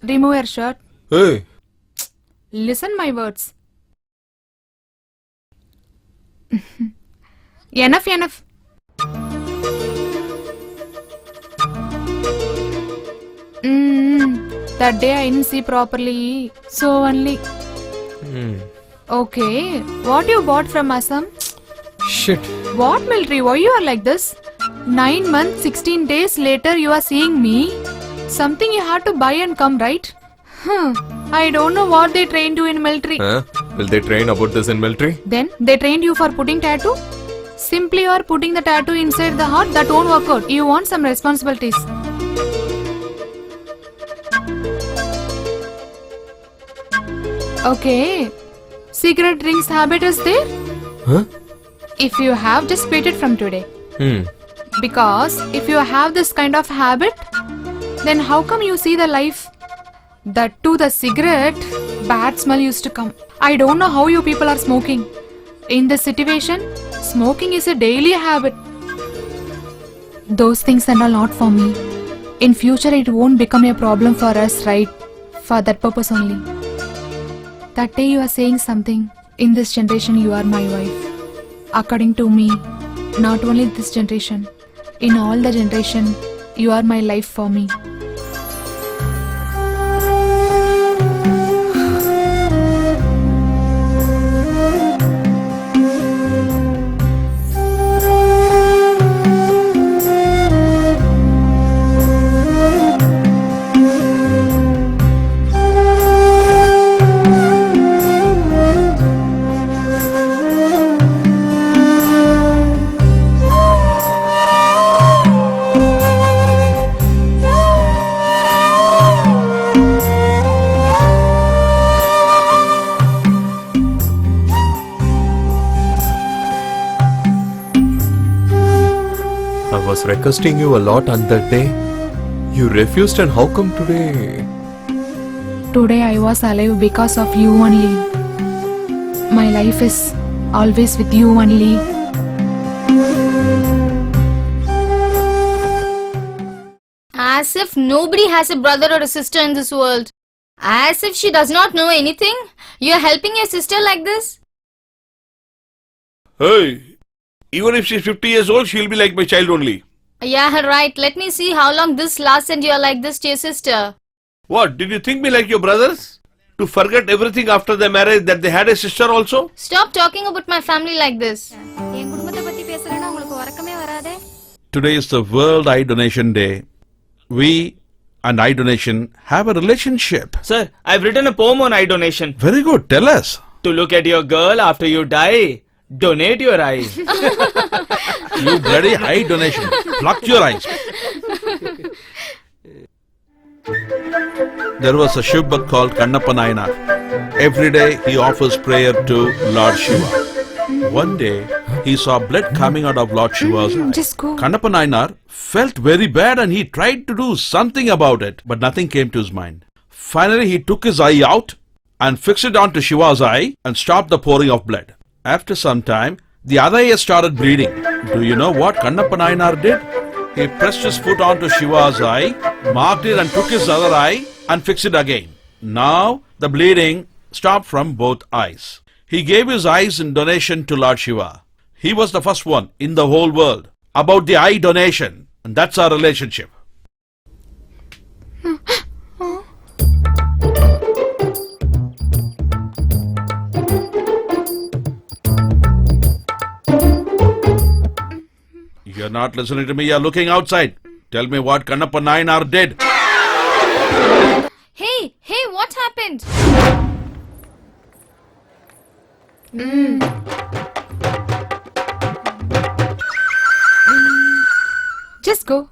Remove your shirt. Hey, Listen my words. Enough. That day I didn't see properly, so only. Okay, what you bought from Assam? shit. What, military? Why you are like this? 9 months, 16 days later you are seeing me? Something you had to buy and come, right? I don't know what they trained you in military. Huh? Will they train about this in military? Then they trained you for putting tattoo? Simply you are putting the tattoo inside the heart, that won't work out. You want some responsibilities. Okay. Cigarette drinks habit is there? Huh? If you have, just quit it from today. Because if you have this kind of habit, then how come you see the life? That too, the cigarette, bad smell used to come. I don't know how you people are smoking. In this situation, smoking is a daily habit. Those things are not for me. In future, it won't become a problem for us, right? For that purpose only. That day you are saying something. In this generation, you are my wife. According to me, not only this generation, in all the generation, you are my life for me. I was requesting you a lot on that day. You refused, and how come today? Today I was alive because of you only. My life is always with you only. As if nobody has a brother or a sister in this world. As if she does not know anything. You are helping your sister like this? Hey, even if she's 50 years old, she'll be like my child only. Yeah, right. Let me see how long this lasts and you are like this to your sister. What, did you think me like your brothers? To forget everything after their marriage that they had a sister also? Stop talking about my family like this. Today is the World Eye Donation Day. We and eye donation have a relationship. Sir, I've written a poem on eye donation. Very good, tell us. To look at your girl after you die, donate your eyes. You bloody eye donation. Pluck your eyes. There was a Shiv Bhakt called Kannappa Nayanar. Every day he offers prayer to Lord Shiva. One day he saw blood coming out of Lord Shiva's eye. Just go. Kannappa Nayanar felt very bad and he tried to do something about it, but nothing came to his mind. Finally he took his eye out and fixed it onto Shiva's eye and stopped the pouring of blood. After some time, the other eye started bleeding. Do you know what Kannappa Nayanar did? He pressed his foot onto Shiva's eye, marked it and took his other eye and fixed it again. Now the bleeding stopped from both eyes. He gave his eyes in donation to Lord Shiva. He was the first one in the whole world about the eye donation. And that's our relationship. You're not listening to me, you're looking outside. Tell me what Kannappa Nayanar did. Hey, what happened? Just go.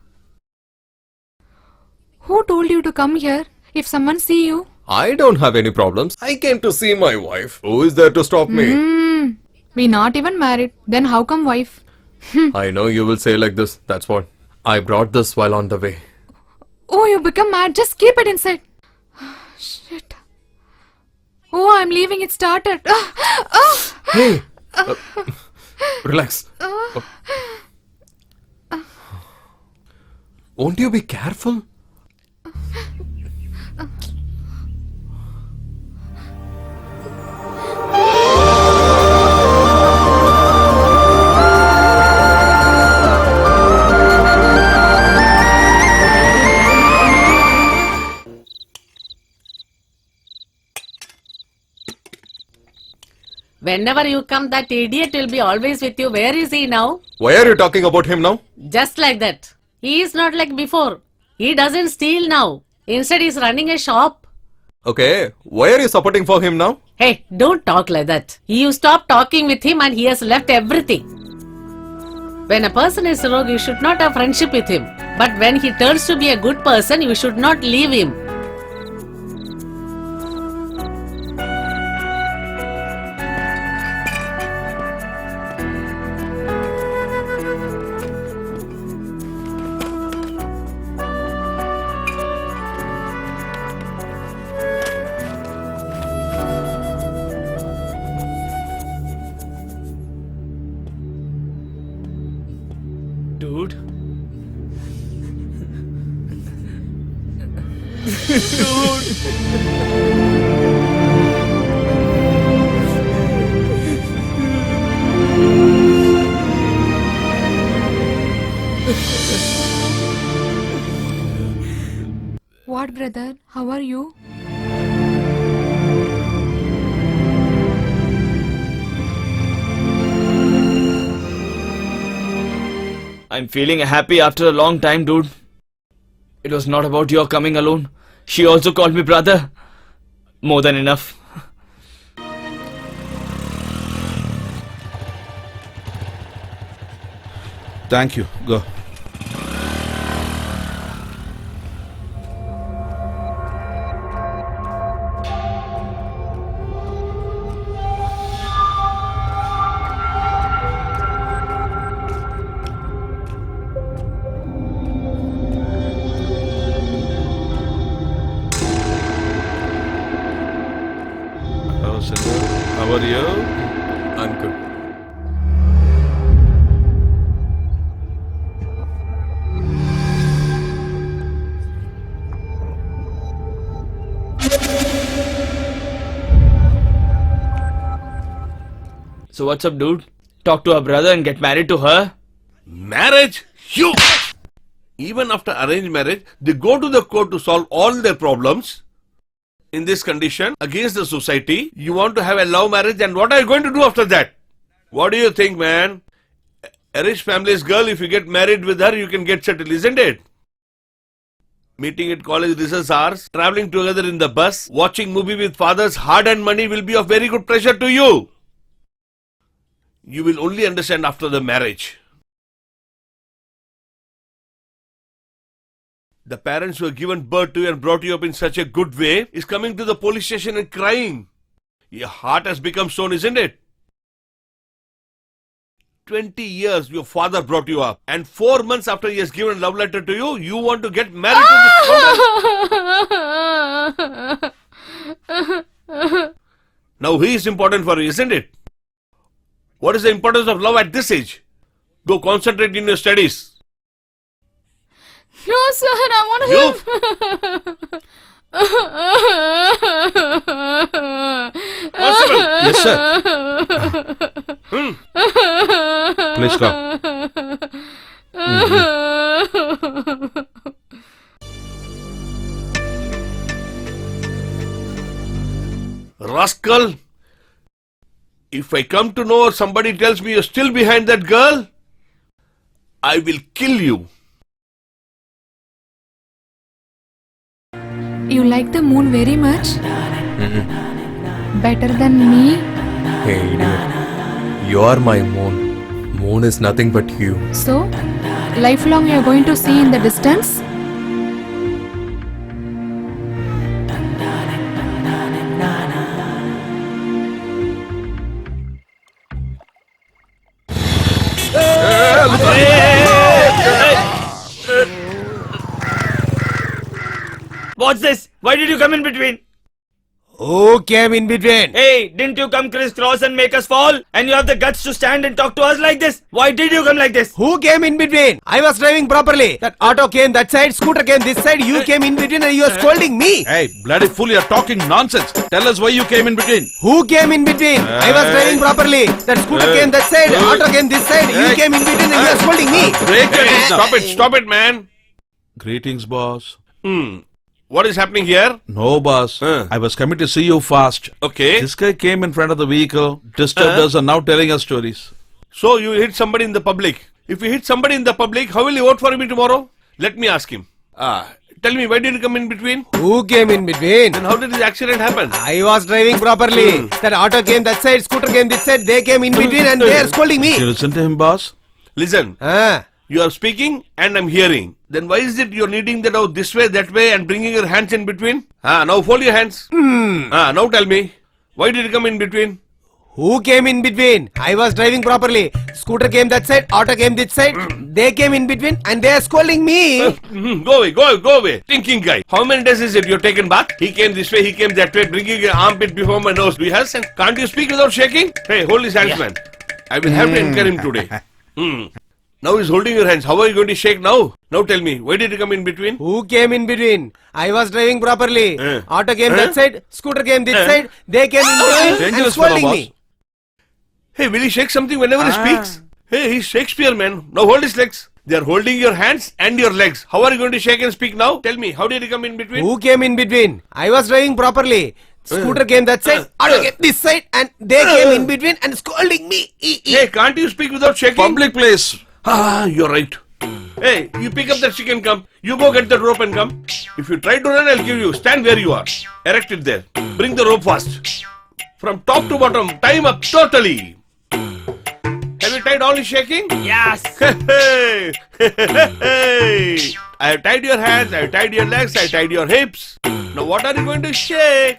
Who told you to come here? If someone see you, I don't have any problems. I came to see my wife. Who is there to stop me? we not even married. Then how come wife? I know you will say like this. That's what. I brought this while on the way. Oh, you become mad. Just keep it inside. Shit. Oh, I'm leaving. It started. Hey! Relax. Won't you be careful? Whenever you come, that idiot will be always with you. Where is he now? Why are you talking about him now? Just like that. He is not like before. He doesn't steal now. Instead, he's running a shop. Okay, why are you supporting for him now? Hey, don't talk like that. You stop talking with him and he has left everything. When a person is rogue, you should not have friendship with him. But when he turns to be a good person, you should not leave him. Dude. What, brother? How are you? I'm feeling happy after a long time, dude. It was not about your coming alone. She also called me brother. More than enough. Thank you. Go. Hello, Sindhu. How are you? I'm good. So what's up, dude? Talk to her brother and get married to her? Marriage? You! Even after arranged marriage, they go to the court to solve all their problems. In this condition, against the society, you want to have a love marriage, and what are you going to do after that? What do you think, man? A rich family's girl, if you get married with her, you can get settled, isn't it? Meeting at college recess hours, traveling together in the bus, watching movie with father's hard-earned money will be of very good pleasure to you. You will only understand after the marriage. The parents who have given birth to you and brought you up in such a good way is coming to the police station and crying. Your heart has become stone, isn't it? 20 years your father brought you up, and 4 months after he has given a love letter to you, you want to get married to this woman. Now he is important for you, isn't it? What is the importance of love at this age? Go concentrate in your studies. No, sir, I want to Constable! Yes, sir. Please come. Rascal! If I come to know or somebody tells me you're still behind that girl, I will kill you. You like the moon very much? Better than me? Hey, idiot. You are my moon. Moon is nothing but you. So, lifelong you are going to see in the distance? What's this? Why did you come in between? Who came in between? Hey, didn't you come crisscross and make us fall? And you have the guts to stand and talk to us like this? Why did you come like this? Who came in between? I was driving properly. That auto came that side, scooter came this side, you came in between and you are scolding me. Hey, bloody fool, you're talking nonsense. Tell us why you came in between. Who came in between? I was driving properly. That scooter came that side, auto came this side, you came in between and you are scolding me. Break your Hey, knees now. stop it, man. Greetings, boss. What is happening here? No, boss. I was coming to see you fast. Okay. This guy came in front of the vehicle, disturbed us, and now telling us stories. So you hit somebody in the public. If you hit somebody in the public, how will you vote for me tomorrow? Let me ask him. Tell me, why did you come in between? Who came in between? Then how did this accident happen? I was driving properly. That auto came that side, scooter came this side, they came in between and they are scolding You me. listen to him, boss? Listen, you are speaking and I'm hearing. Then why is it you're kneading that out this way, that way and bringing your hands in between? Now fold your hands. Now tell me, why did you come in between? Who came in between? I was driving properly. Scooter came that side, auto came this side, they came in between and they are scolding me. Go away. Thinking guy. How many days is it you're taken bath? He came this way, he came that way, bringing your armpit before my nose. Do you have sense? Can't you speak without shaking? Hey, hold his hands, man. I will have to encourage him today. Now he's holding your hands. How are you going to shake now? Now tell me, why did you come in between? Who came in between? I was driving properly. Auto came that side, scooter came this side, they came in between and Dangerous scolding fellow, me. Hey, will he shake something whenever he speaks? Hey, he's Shakespeare, man. Now hold his legs. They are holding your hands and your legs. How are you going to shake and speak now? Tell me, how did you come in between? Who came in between? I was driving properly. Scooter came that side, auto came this side and they came in between and scolding me. Hey, can't you speak without shaking? Public place. You're right. Hey, you pick up that stick and come. You go get that rope and come. If you try to run, I'll give you. Stand where you are. Erect it there. Bring the rope fast. From top to bottom, tie him up totally. Have you tied all his shaking? Yes. Hey, I have tied your hands, I have tied your legs, I tied your hips. Now what are you going to shake?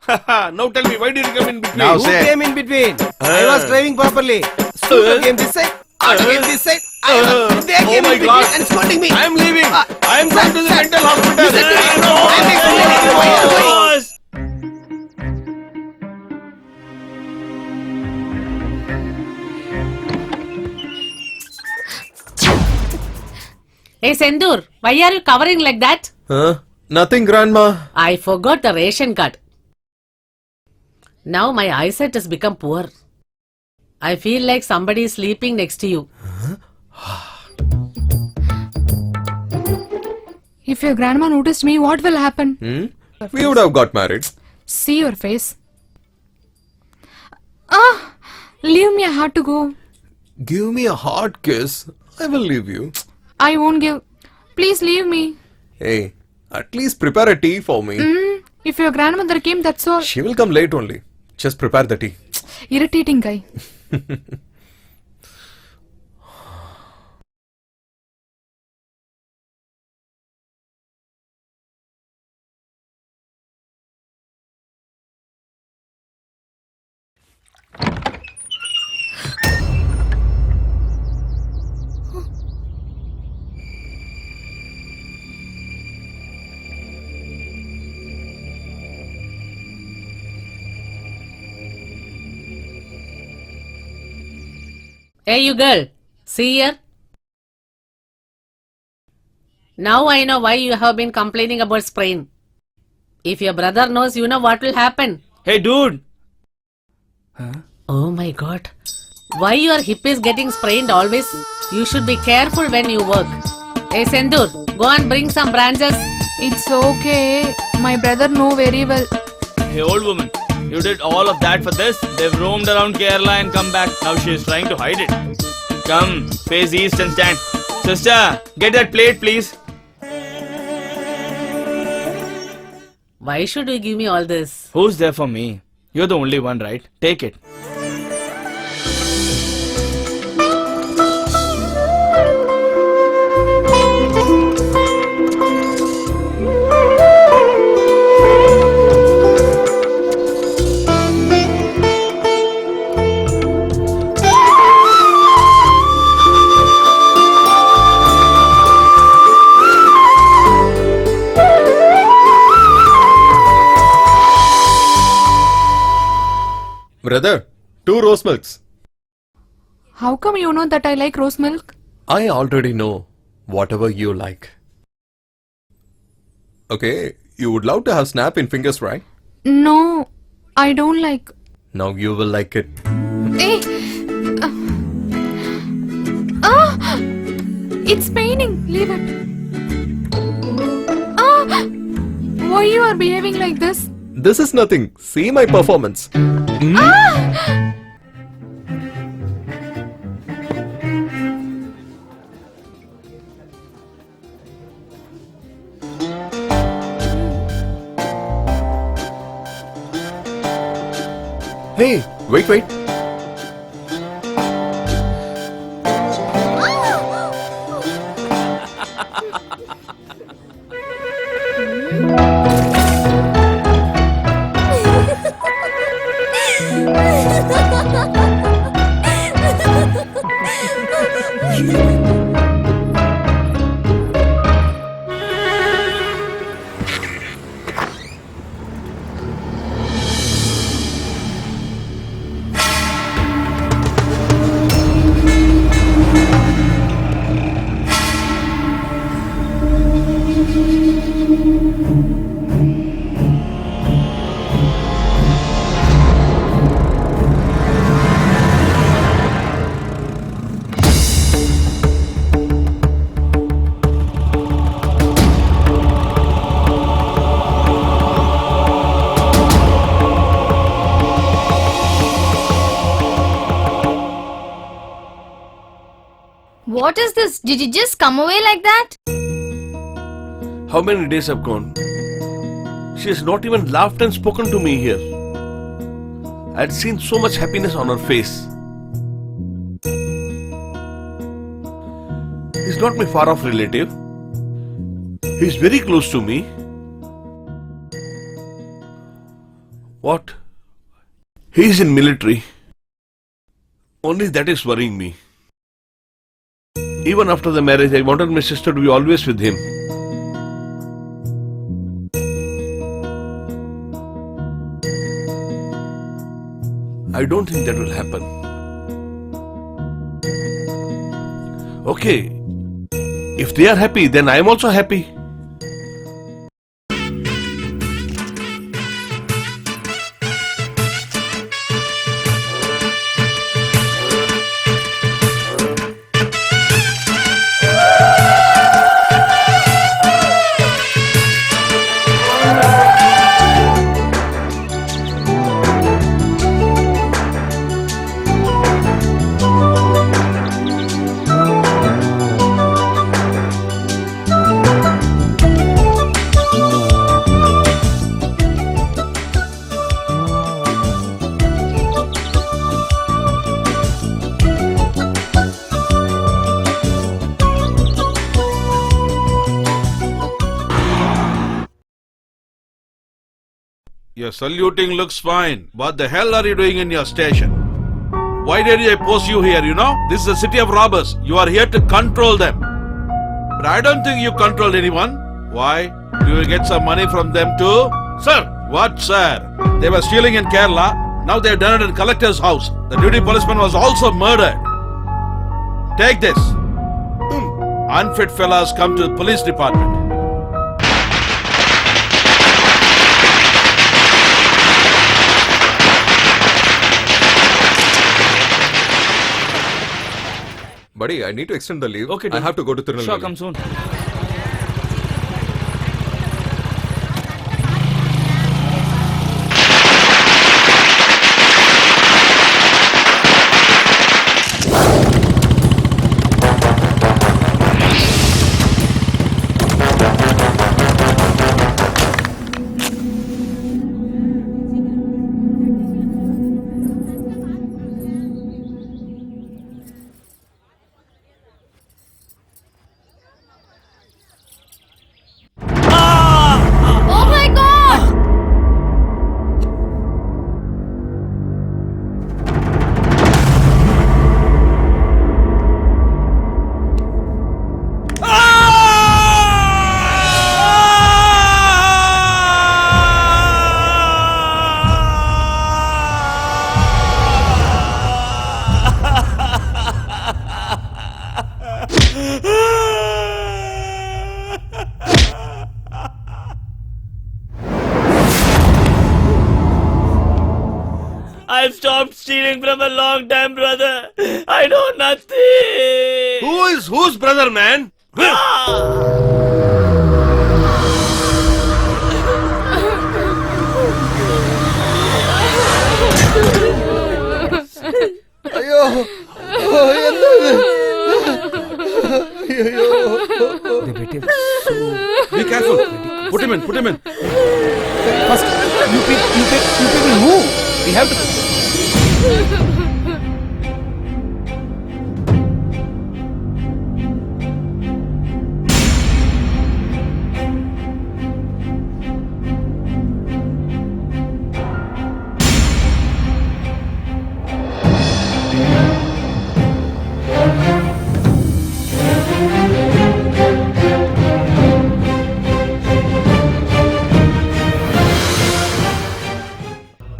Now tell me, why did you come in between? Now Who say- came in between? I was driving properly. Scooter came this side, auto came this side. They came my in between God. and scolding me. I am leaving. I am going to the Sir, mental hospital. listen to me. I know. I'm explaining why you are going. Boss. Hey Sendur, why are you covering like that? Nothing, Grandma. I forgot the ration card. Now my eyesight has become poor. I feel like somebody is sleeping next to you. If your grandma noticed me, what will happen? We would have got married. See your face. Leave me, I have to go. Give me a hard kiss. I will leave you. I won't give. Please leave me. Hey, at least prepare a tea for me. If your grandmother came, that's all. She will come late only. Just prepare the tea. Irritating guy. Hey you girl, see here. Now I know why you have been complaining about sprain. If your brother knows, you know what will happen. Hey, dude. Oh my god. Why your hip is getting sprained always? You should be careful when you work. Hey Sendur, go and bring some branches. It's okay. My brother know very well. Hey, old woman. You did all of that for this? They've roamed around Kerala and come back. Now she is trying to hide it. Come, face east and stand. Sister, get that plate, please. Why should you give me all this? Who's there for me? You're the only one, right? Take it. Brother, 2 rose milks. How come you know that I like rose milk? I already know whatever you like. Okay, you would love to have snap in fingers, right? No, I don't like. Now you will like it. Eh. It's paining. Leave it. Why you are behaving like this? This is nothing. See my performance. Hey, wait. What is this? Did you just come away like that? How many days have gone? She has not even laughed and spoken to me here. I had seen so much happiness on her face. He's not my far off relative. He's very close to me. What? He's in military. Only that is worrying me. Even after the marriage, I wanted my sister to be always with him. I don't think that will happen. Okay, if they are happy, then I am also happy. Your saluting looks fine. What the hell are you doing in your station? Why did I post you here, you know? This is a city of robbers. You are here to control them. But I don't think you controlled anyone. Why? Do you get some money from them too? Sir! What, sir? They were stealing in Kerala. Now they've done it in collector's house. The duty policeman was also murdered. Take this. Unfit fellas come to the police department. Buddy, I need to extend the leave. Okay, I dude. have to go to Tirunelveli. Sure, come soon. I stopped stealing from a long time, brother. I know nothing. Who is whose brother, man? Be careful. Put him in, put him in. First, you people move. We have to.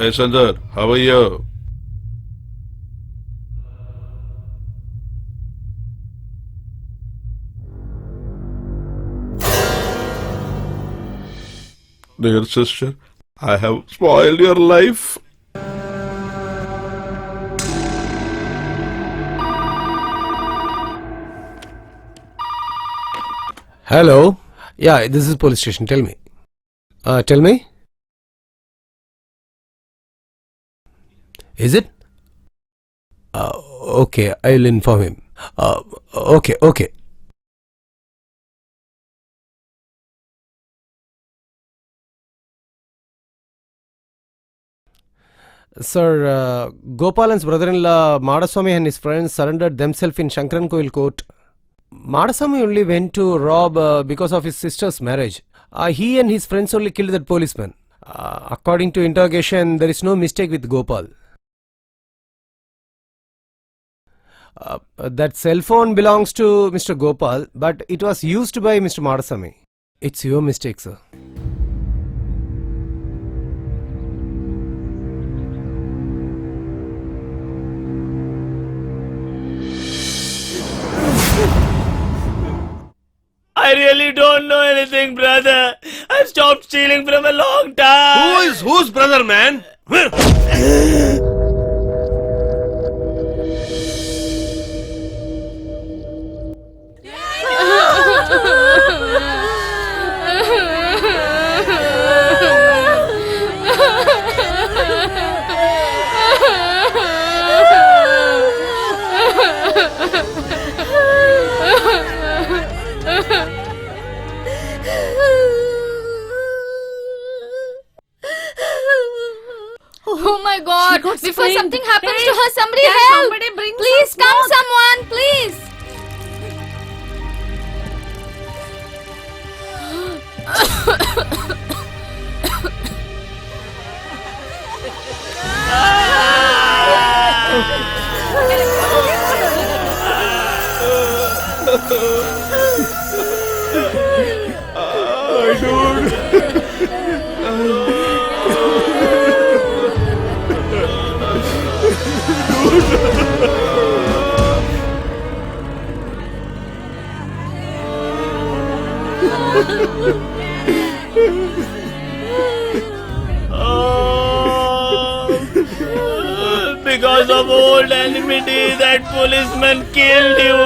Hey Sundar, how are you? Dear sister, I have spoiled your life. Hello. Yeah, this is police station. Tell me. Tell me. Is it? Okay, I'll inform him. Okay. Sir, Gopalan's brother-in-law Madaswamy and his friends surrendered themselves in Shankaran Koil court. Madaswamy only went to rob because of his sister's marriage. He and his friends only killed that policeman. According to interrogation, there is no mistake with Gopal. That cell phone belongs to Mr. Gopal, but it was used by Mr. Madaswamy. It's your mistake, sir. I really don't know anything, brother. I stopped stealing from a long time. Who is whose brother, man? Oh my God! She got Before sprained. something happens Hey, to her, somebody can help! somebody bring Please some come, smoke? someone, please! Because of old enmity, that policeman killed you.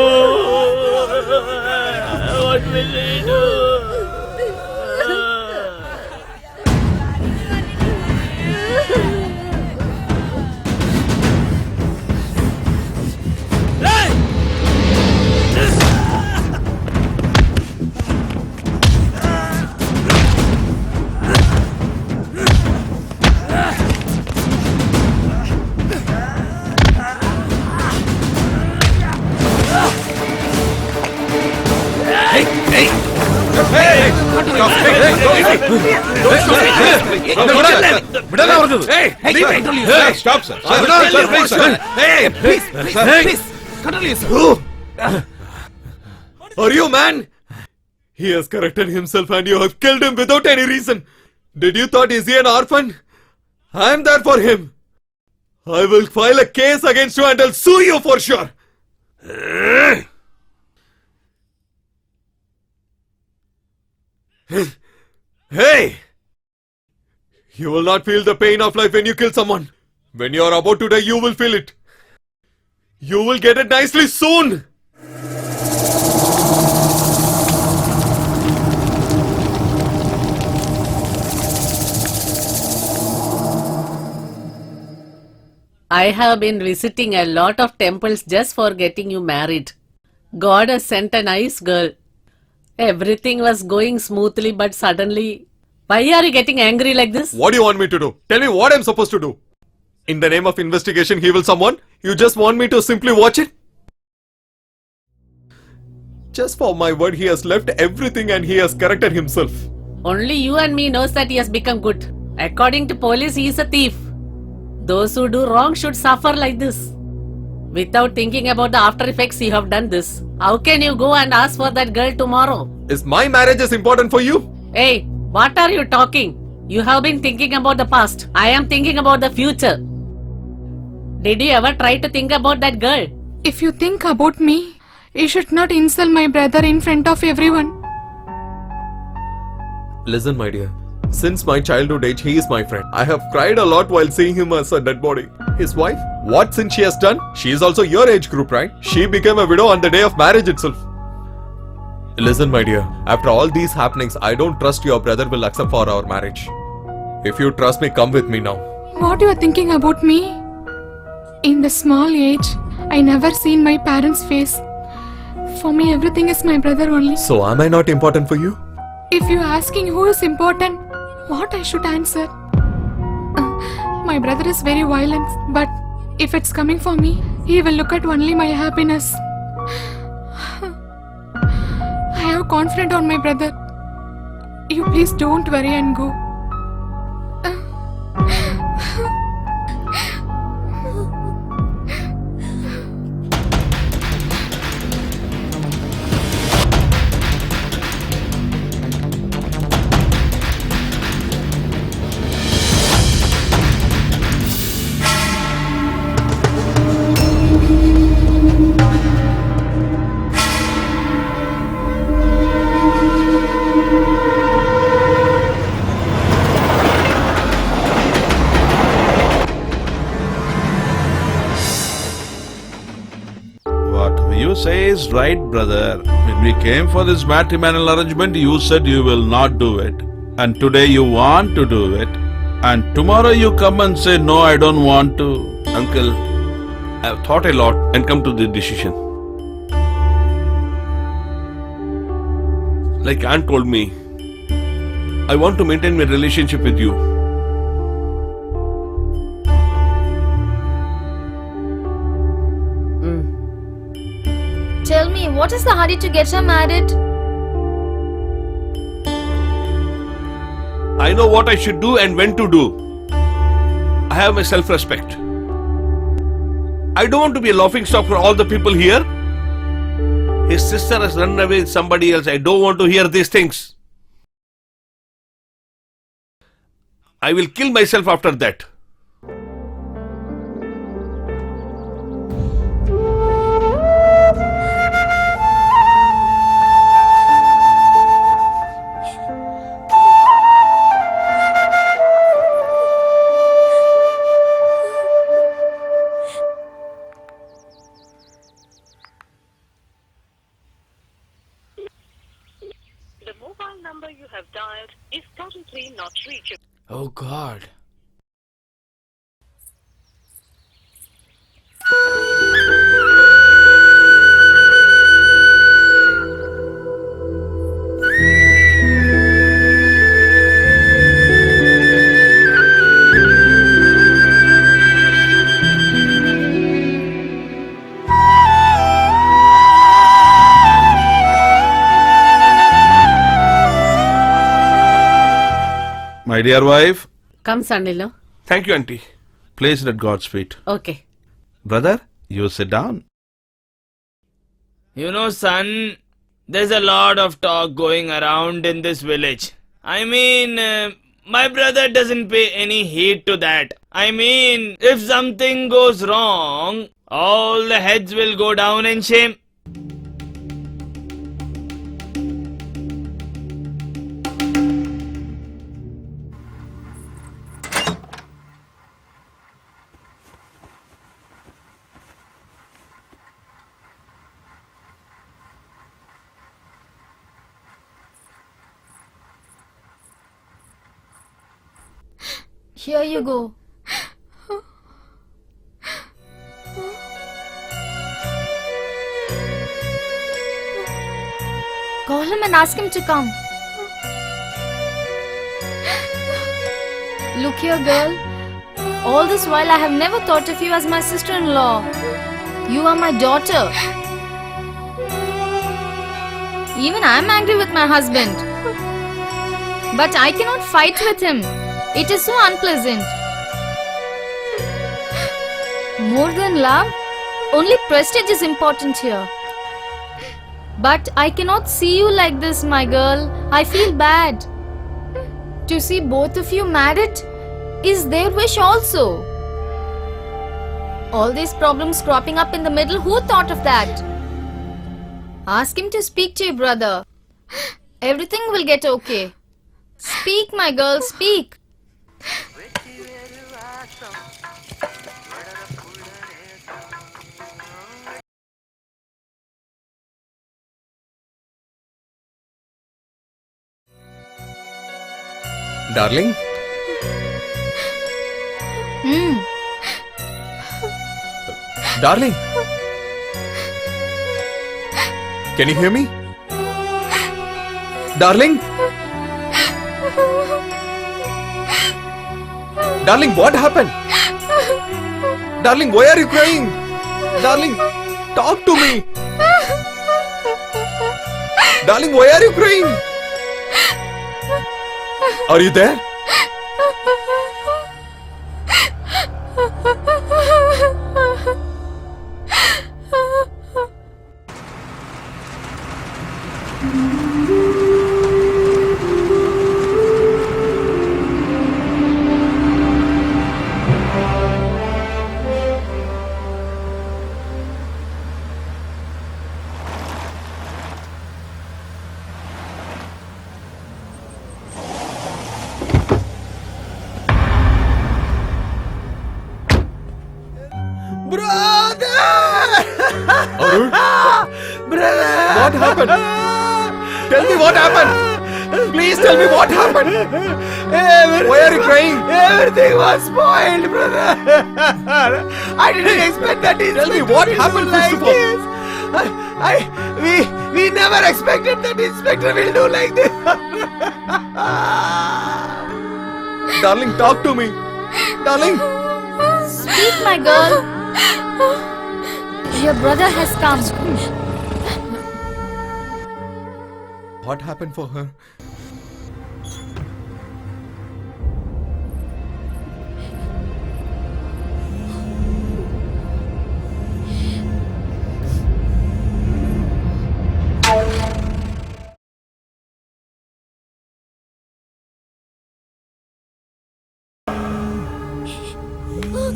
What will we do? Stop, sir. Are you man? He has corrected himself and you have killed him without any reason. Did you thought is he an orphan? I am there for him. I will file a case against you and I'll sue you for sure. Hey! You will not feel the pain of life when you kill someone. When you're about to die, you will feel it. You will get it nicely soon. I have been visiting a lot of temples just for getting you married. God has sent a nice girl. Everything was going smoothly, but suddenly. Why are you getting angry like this? What do you want me to do? Tell me what I'm supposed to do. In the name of investigation, he will someone? You just want me to simply watch it? Just for my word, he has left everything and he has corrected himself. Only you and me knows that he has become good. According to police, he is a thief. Those who do wrong should suffer like this. Without thinking about the after effects, you have done this. How can you go and ask for that girl tomorrow? Is my marriage as important for you? Hey, what are you talking? You have been thinking about the past. I am thinking about the future. Did you ever try to think about that girl? If you think about me, you should not insult my brother in front of everyone. Listen, my dear. Since my childhood age, he is my friend. I have cried a lot while seeing him as a dead body. His wife? What sin she has done? She is also your age group, right? She became a widow on the day of marriage itself. Listen, my dear. After all these happenings, I don't trust your brother will accept for our marriage. If you trust me, come with me now. What you are thinking about me? In the small age, I never seen my parents' face. For me, everything is my brother only. So am I not important for you? If you asking who is important, what I should answer? My brother is very violent, but if it's coming for me, he will look at only my happiness. I have confidence on my brother. You please don't worry and go. What you say is right, brother. When we came for this matrimonial arrangement, you said you will not do it. And today you want to do it. And tomorrow you come and say, no, I don't want to. Uncle, I've thought a lot and come to the decision. Like Aunt told me, I want to maintain my relationship with you. Tell me, what is the hurry to get her married? I know what I should do and when to do. I have my self-respect. I don't want to be a laughing stock for all the people here. His sister has run away with somebody else. I don't want to hear these things. I will kill myself after that. The mobile number you have dialed is currently not reachable. Oh God. My dear wife, Come, son-in-law. Thank you, Auntie. place it at God's feet. Okay. Brother, you sit down. You know, son, there's a lot of talk going around in this village. I mean, my brother doesn't pay any heed to that. I mean, if something goes wrong, all the heads will go down in shame. Here you go. Call him and ask him to come. Look here, girl. All this while I have never thought of you as my sister-in-law. You are my daughter. Even I am angry with my husband. But I cannot fight with him. It is so unpleasant. More than love, only prestige is important here. But I cannot see you like this, my girl. I feel bad. To see both of you married is their wish also. All these problems cropping up in the middle, who thought of that? Ask him to speak to your brother. Everything will get okay. Speak, my girl, speak. Darling, darling, can you hear me? Darling? Darling, what happened? Darling, why are you crying? Darling, talk to me. Darling, why are you crying? Are you there? Arun? Brother! What happened? Tell me what happened. Please tell me what happened. Why are you crying? Everything was spoiled, brother. I didn't expect that. Tell me what happened, Christopher. We never expected that inspector will do like this. Darling, talk to me. Darling. Speak, my girl. Your brother has come. What happened for her?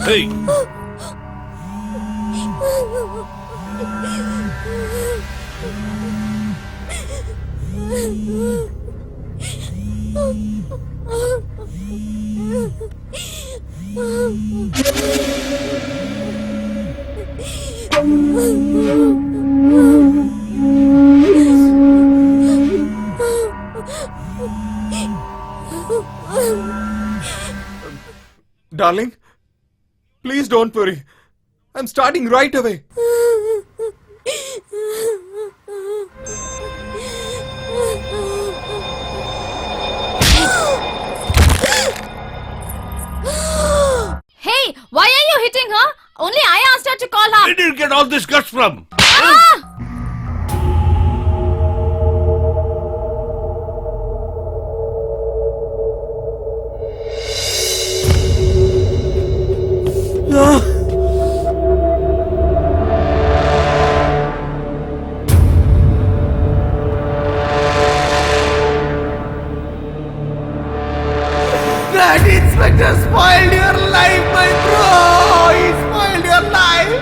Hey! Darling, please don't worry. I'm starting right away. Hey, why are you hitting her? Only I asked her to call her. Where did you get all this guts from? That inspector spoiled your life, my bro. He spoiled your life.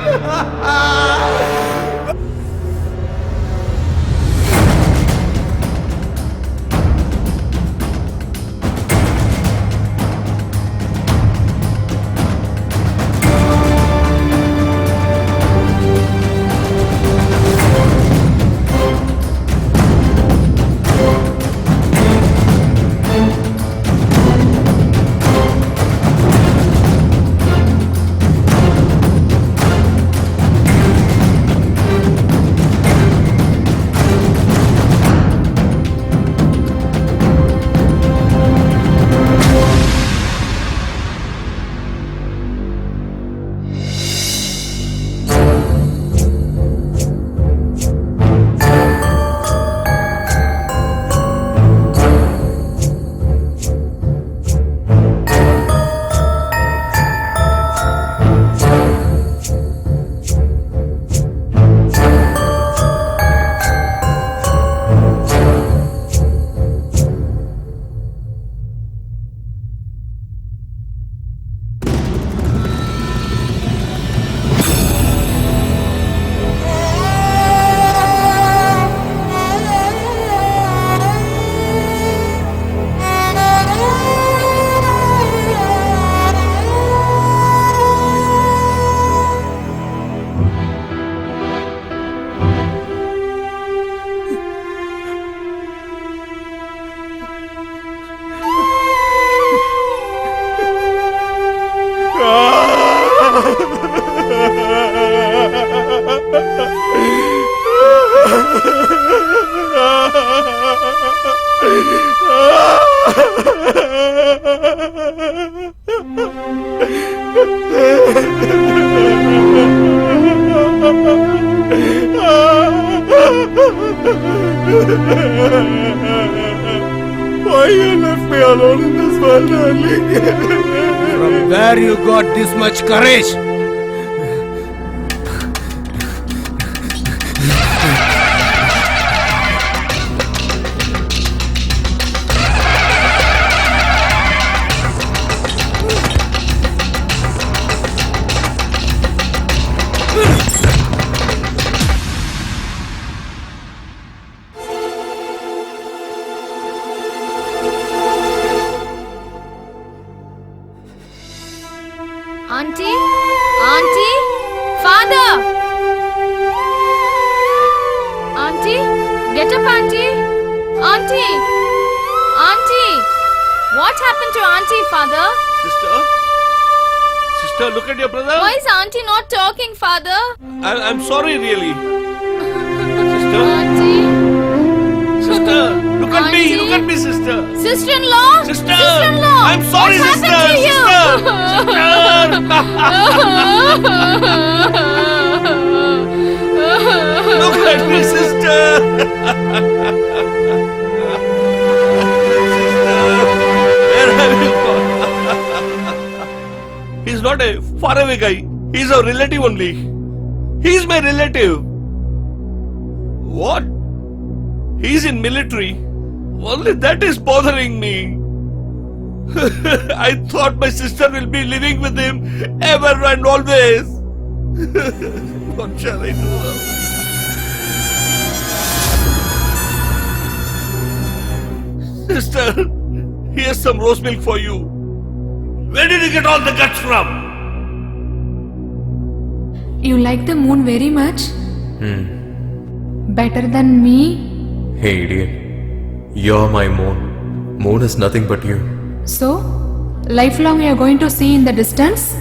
Why you left me alone in this world, darling? From where you got this much courage? Auntie? Auntie? Father! Auntie? Get up, Auntie! Auntie! Auntie! What happened to Auntie, Father? Sister? Sister, look at your brother. Why is Auntie not talking, Father? I'm sorry, really. Sister? Auntie? Sister, look at me. Auntie? Look at me, sister. Sister-in-law? Sister! Sister-in-law! I'm sorry, what sister! happened to you? Look at me, sister. Where have you gone? He's not a faraway guy. He's a relative only. He's my relative. What? He's in military. Only that is bothering me. I thought my sister will be living with him ever and always. What shall I do now? Sister, here's some rose milk for you. Where did you get all the guts from? You like the moon very much? Better than me? Hey, idiot. You're my moon. Moon is nothing but you. So, lifelong you are going to see in the distance?